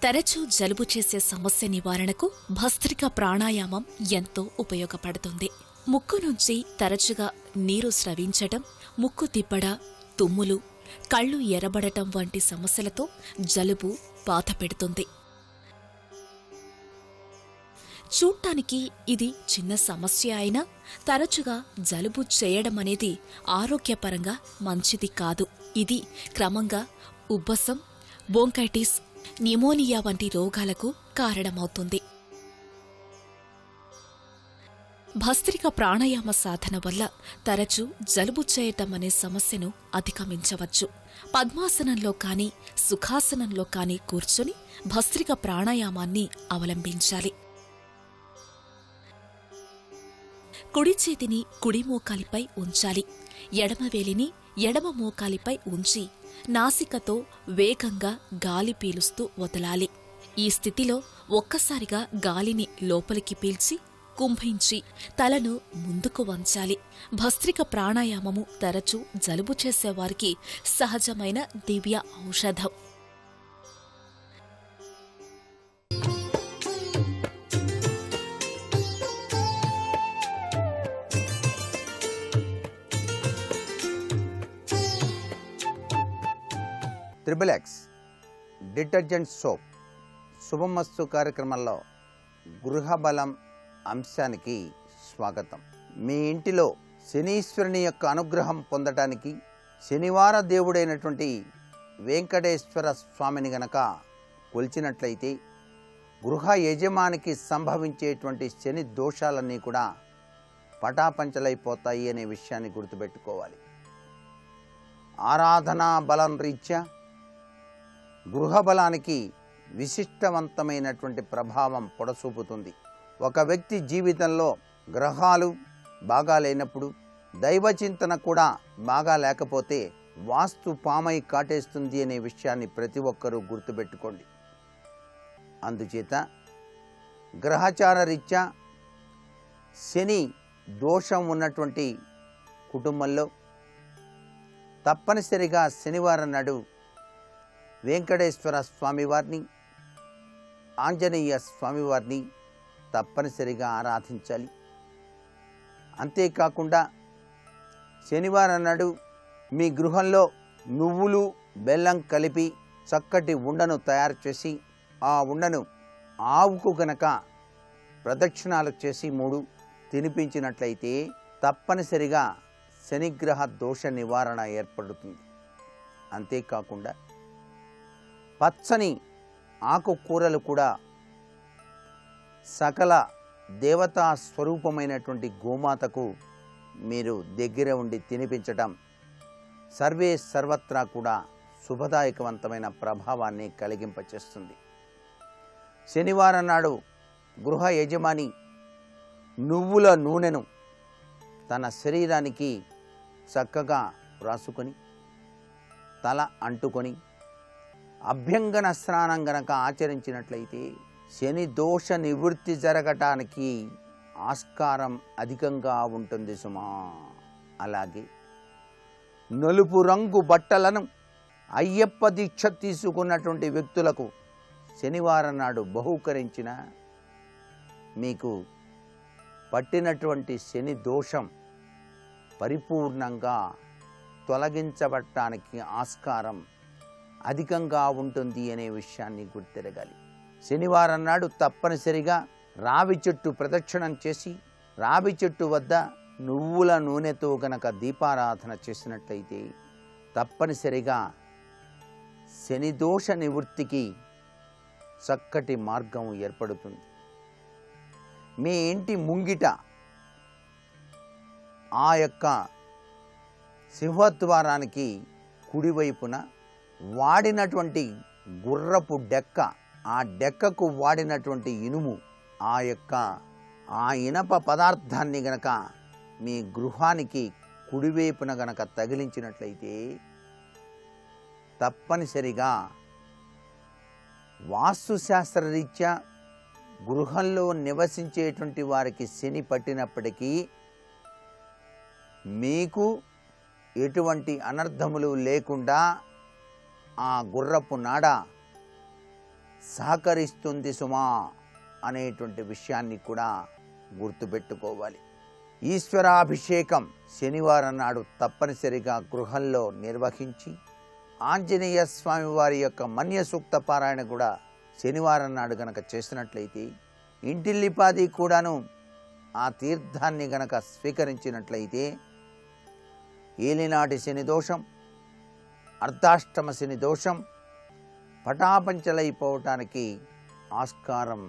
తరచూ జలుబు చేసే సమస్య నివారణకు భస్త్రిక ప్రాణాయామం ఎంతో ఉపయోగపడుతుంది. ముక్కు నుంచి తరచుగా నీరు స్రవించటం, ముక్కు తిప్పడ, తుమ్ములు, కళ్ళు ఎర్రబడటం వంటి సమస్యలతో జలుబు బాధ పెడుతుంది. చూడ్డానికి ఇది చిన్న సమస్య అయినా తరచుగా జలుబు చేయడం అనేది ఆరోగ్యపరంగా మంచిది కాదు. ఇది క్రమంగా ఉబ్బసం, బోంకైటిస్, న్యూమోనియా వంటి రోగాలకు కారణమవుతుంది. భస్త్రిక ప్రాణాయామ సాధన వల్ల తరచూ జలుబు చేయటం అనే సమస్యను అధిగమించవచ్చు. పద్మాసనంలో కానీ సుఖాసనంలో కానీ కూర్చుని భస్త్రిక ప్రాణాయామాన్ని అవలంబించాలి. కుడి చేతిని కుడి మోకాలిపై ఉంచాలి. ఎడమవేలిని ఎడమ మోకాలిపై ఉంచి నాసికతో వేగంగా గాలి పీలుస్తూ వదలాలి. ఈ స్థితిలో ఒక్కసారిగా గాలిని లోపలికి పీల్చి కుంభించి తలను ముందుకు వంచాలి. భస్త్రిక ప్రాణాయామము తరచూ జలుబు చేసేవారికి సహజమైన దివ్య ఔషధం. ట్రిపుల్ డిటర్జెంట్ సోప్ శుభమస్తు కార్యక్రమంలో గృహబలం అంశానికి స్వాగతం. మీ ఇంటిలో శనీశ్వరుని యొక్క అనుగ్రహం పొందటానికి శనివార దేవుడైనటువంటి వెంకటేశ్వర స్వామిని గనక కొలిచినట్లయితే గృహ యజమానికి సంభవించేటువంటి శని దోషాలన్నీ కూడా పటాపంచలైపోతాయి అనే విషయాన్ని గుర్తుపెట్టుకోవాలి. ఆరాధనా బలం రీత్యా గృహబలానికి విశిష్టవంతమైనటువంటి ప్రభావం పొడసూపుతుంది. ఒక వ్యక్తి జీవితంలో గ్రహాలు బాగా లేనప్పుడు, దైవచింతన కూడా బాగా లేకపోతే వాస్తు పామై కాటేస్తుంది అనే విషయాన్ని ప్రతి ఒక్కరూ గుర్తుపెట్టుకోండి. అందుచేత గ్రహచార రీత్యా శని దోషం ఉన్నటువంటి కుటుంబంలో తప్పనిసరిగా శనివారం నాడు వెంకటేశ్వర స్వామివారిని, ఆంజనేయ స్వామివారిని తప్పనిసరిగా ఆరాధించాలి. అంతేకాకుండా శనివారం నాడు మీ గృహంలో నువ్వులు బెల్లం కలిపి చక్కటి ఉండను తయారు చేసి ఆ ఉండను ఆవుకు గనక ప్రదక్షిణాలు చేసి 3 తినిపించినట్లయితే తప్పనిసరిగా శనిగ్రహ దోష నివారణ ఏర్పడుతుంది. అంతేకాకుండా పచ్చని ఆకుకూరలు కూడా సకల దేవతా స్వరూపమైనటువంటి గోమాతకు మీరు దగ్గర ఉండి తినిపించటం సర్వత్రా కూడా శుభదాయకవంతమైన ప్రభావాన్ని కలిగింపచేస్తుంది. శనివారం నాడు గృహ యజమాని నువ్వుల నూనెను తన శరీరానికి చక్కగా రాసుకొని తల అంటుకొని అభ్యంగన స్నానం గనక ఆచరించినట్లయితే శని దోష నివృత్తి జరగటానికి ఆస్కారం అధికంగా ఉంటుంది సుమా. అలాగే నలుపు రంగు బట్టలను అయ్యప్ప దీక్ష తీసుకున్నటువంటి వ్యక్తులకు శనివారం నాడు బహూకరించిన మీకు పట్టినటువంటి శని దోషం పరిపూర్ణంగా తొలగించబడటానికి ఆస్కారం అధికంగా ఉంటుంది అనే విషయాన్ని గుర్తెరగాలి. శనివారం నాడు తప్పనిసరిగా రావి చెట్టు ప్రదక్షిణం చేసి రావి చెట్టు వద్ద నువ్వుల నూనెతో గనక దీపారాధన చేసినట్లయితే తప్పనిసరిగా శని దోష నివృత్తికి చక్కటి మార్గం ఏర్పడుతుంది. మీ ఇంటి ముంగిట ఆ యొక్క సింహద్వారానికి కుడివైపున వాడినటువంటి గుర్రపు డెక్క, ఆ డెక్కకు వాడినటువంటి ఇనుము, ఆ ఇనప పదార్థాన్ని గనక మీ గృహానికి కుడివైపున గనక తగిలించినట్లయితే తప్పనిసరిగా వాస్తుశాస్త్రరీత్యా గృహంలో నివసించేటువంటి వారికి శని పట్టినప్పటికీ మీకు ఎటువంటి అనర్థములు లేకుండా ఆ గుర్రపు నాడ సహకరిస్తుంది సుమా అనేటువంటి విషయాన్ని కూడా గుర్తుపెట్టుకోవాలి. ఈశ్వరాభిషేకం శనివారం నాడు తప్పనిసరిగా గృహంలో నిర్వహించి ఆంజనేయ స్వామి వారి యొక్క మన్య సూక్త పారాయణ కూడా శనివారం నాడు గనక చేసినట్లయితే ఇంటిల్లిపాది కూడాను ఆ తీర్థాన్ని గనక స్వీకరించినట్లయితే ఏలినాటి శని దోషం, అర్ధాష్టమ శని దోషం పటాపంచలైపోవటానికి ఆస్కారం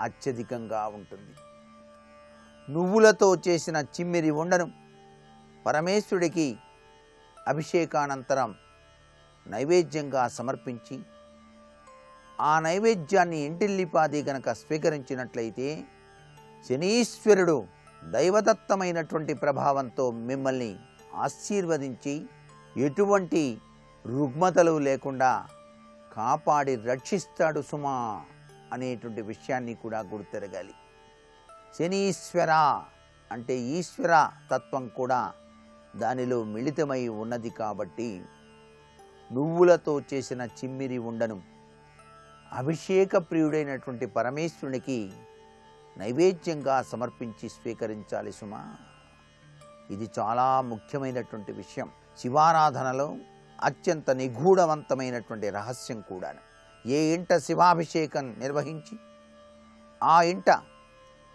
అత్యధికంగా ఉంటుంది. నువ్వులతో చేసిన చిమ్మిరి ఉండను పరమేశ్వరుడికి అభిషేకానంతరం నైవేద్యంగా సమర్పించి ఆ నైవేద్యాన్ని ఇంటిల్లిపాది గనక స్వీకరించినట్లయితే శనీశ్వరుడు దైవదత్తమైనటువంటి ప్రభావంతో మిమ్మల్ని ఆశీర్వదించి ఎటువంటి రుగ్మతలు లేకుండా కాపాడి రక్షిస్తాడు సుమా అనేటువంటి విషయాన్ని కూడా గుర్తెరగాలి. శనీశ్వర అంటే ఈశ్వర తత్వం కూడా దానిలో మిళితమై ఉన్నది కాబట్టి నువ్వులతో చేసిన చిమ్మిరి ఉండను అభిషేక ప్రియుడైనటువంటి పరమేశ్వరునికి నైవేద్యంగా సమర్పించి స్వీకరించాలి సుమా. ఇది చాలా ముఖ్యమైనటువంటి విషయం. శివారాధనలో అత్యంత నిగూఢవంతమైనటువంటి రహస్యం కూడా. ఏ ఇంట శివాభిషేకం నిర్వహించి ఆ ఇంట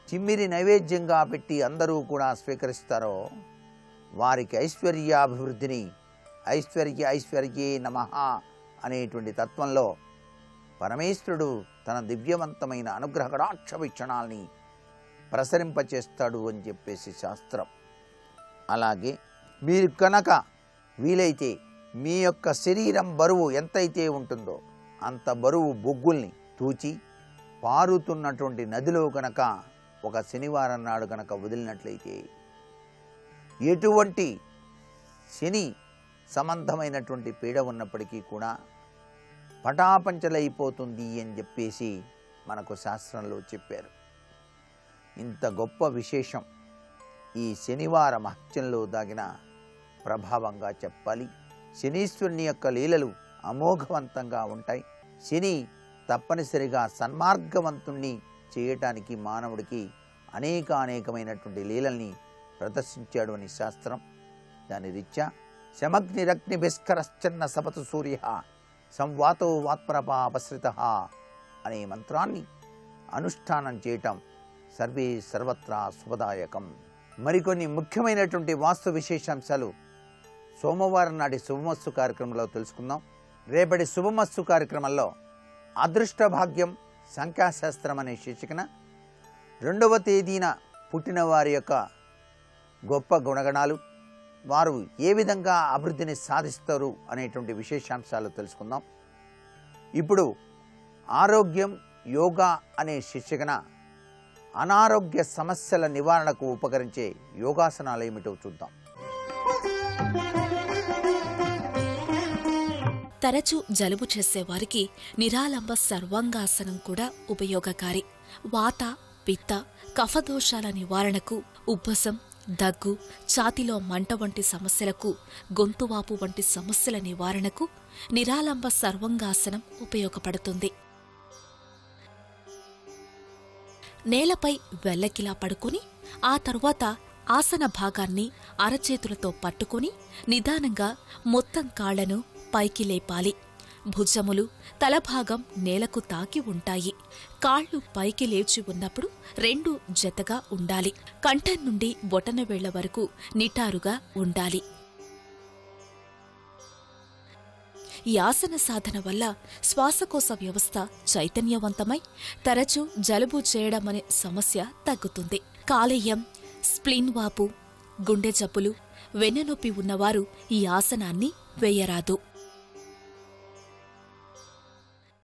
చిమ్మిరి నైవేద్యంగా పెట్టి అందరూ కూడా స్వీకరిస్తారో వారికి ఐశ్వర్యాభివృద్ధిని ఐశ్వర్యే నమః అనేటువంటి తత్వంలో పరమేశ్వరుడు తన దివ్యవంతమైన అనుగ్రహ కటాక్ష వీక్షణాల్ని ప్రసరింపచేస్తాడు అని చెప్పేసి శాస్త్రం. అలాగే మీరు కనుక వీలైతే మీ యొక్క శరీరం బరువు ఎంతైతే ఉంటుందో అంత బరువు బొగ్గుల్ని తూచి పారుతున్నటువంటి నదిలో కనుక ఒక శనివారం నాడు కనుక వదిలినట్లయితే ఎటువంటి శని సంబంధమైనటువంటి పీడ ఉన్నప్పటికీ కూడా పటాపంచలైపోతుంది అని చెప్పేసి మనకు శాస్త్రంలో చెప్పారు. ఇంత గొప్ప విశేషం ఈ శనివార మహత్యంలో దాగిన ప్రభావంగా చెప్పాలి. శనీశ్వరుని యొక్క లీలలు అమోఘవంతంగా ఉంటాయి. శని తప్పనిసరిగా సన్మార్గవంతుణ్ణి చేయటానికి మానవుడికి అనేకమైనటువంటి లీలల్ని ప్రదర్శించాడు అని శాస్త్రం. దాని రీత్యా శమగ్నిరగ్నిభిస్కరశ్చన్న సపతు సూర్య సంవాతో వాత్ప్రపాపశ్రిత అనే మంత్రాన్ని అనుష్ఠానం చేయటం సర్వే సర్వత్రా శుభదాయకం. మరికొన్ని ముఖ్యమైనటువంటి వాస్తు విశేషాంశాలు సోమవారం నాటి శుభమస్తు కార్యక్రమంలో తెలుసుకుందాం. రేపటి శుభమస్తు కార్యక్రమంలో అదృష్ట భాగ్యం సంఖ్యాశాస్త్రం అనే శీర్షికన 2వ తేదీన పుట్టిన వారి యొక్క గొప్ప గుణగణాలు, వారు ఏ విధంగా అభివృద్ధిని సాధిస్తారు అనేటువంటి విశేషాంశాలు తెలుసుకుందాం. ఇప్పుడు ఆరోగ్యం యోగా అనే శీర్షికన అనారోగ్య సమస్యల నివారణకు ఉపకరించే యోగాసనాలు ఏమిటో చూద్దాం. తరచూ జలుబు చేసేవారికి నిరాలంబ సర్వాంగాసనం కూడా ఉపయోగకారి. వాత పిత్త కఫదోషాల నివారణకు, ఉబ్బసం దగ్గు ఛాతిలో మంట వంటి సమస్యలకు, గొంతువాపు వంటి సమస్యల నివారణకు నిరాలంబ సర్వాంగాసనం ఉపయోగపడుతుంది. నేలపై వెల్లకిలా పడుకుని ఆ తరువాత ఆసన భాగాన్ని అరచేతులతో పట్టుకుని నిదానంగా మొత్తం కాళ్లను పైకి లేపాలి. భుజములు తలభాగం నేలకు తాకి ఉంటాయి. కాళ్లు పైకి లేచి ఉన్నప్పుడు 2 జతగా ఉండాలి. కంఠం నుండి బొటనవేళ్ల వరకు నిటారుగా ఉండాలి. ఈ ఆసన సాధన వల్ల శ్వాసకోశ వ్యవస్థ చైతన్యవంతమై తరచూ జలుబు చేయడం అనే సమస్య తగ్గుతుంది. కాలేయం, స్ప్లీన్ వాపు, గుండె జబ్బులు, వెన్నెనొప్పి ఉన్నవారు ఈ ఆసనాన్ని వేయరాదు.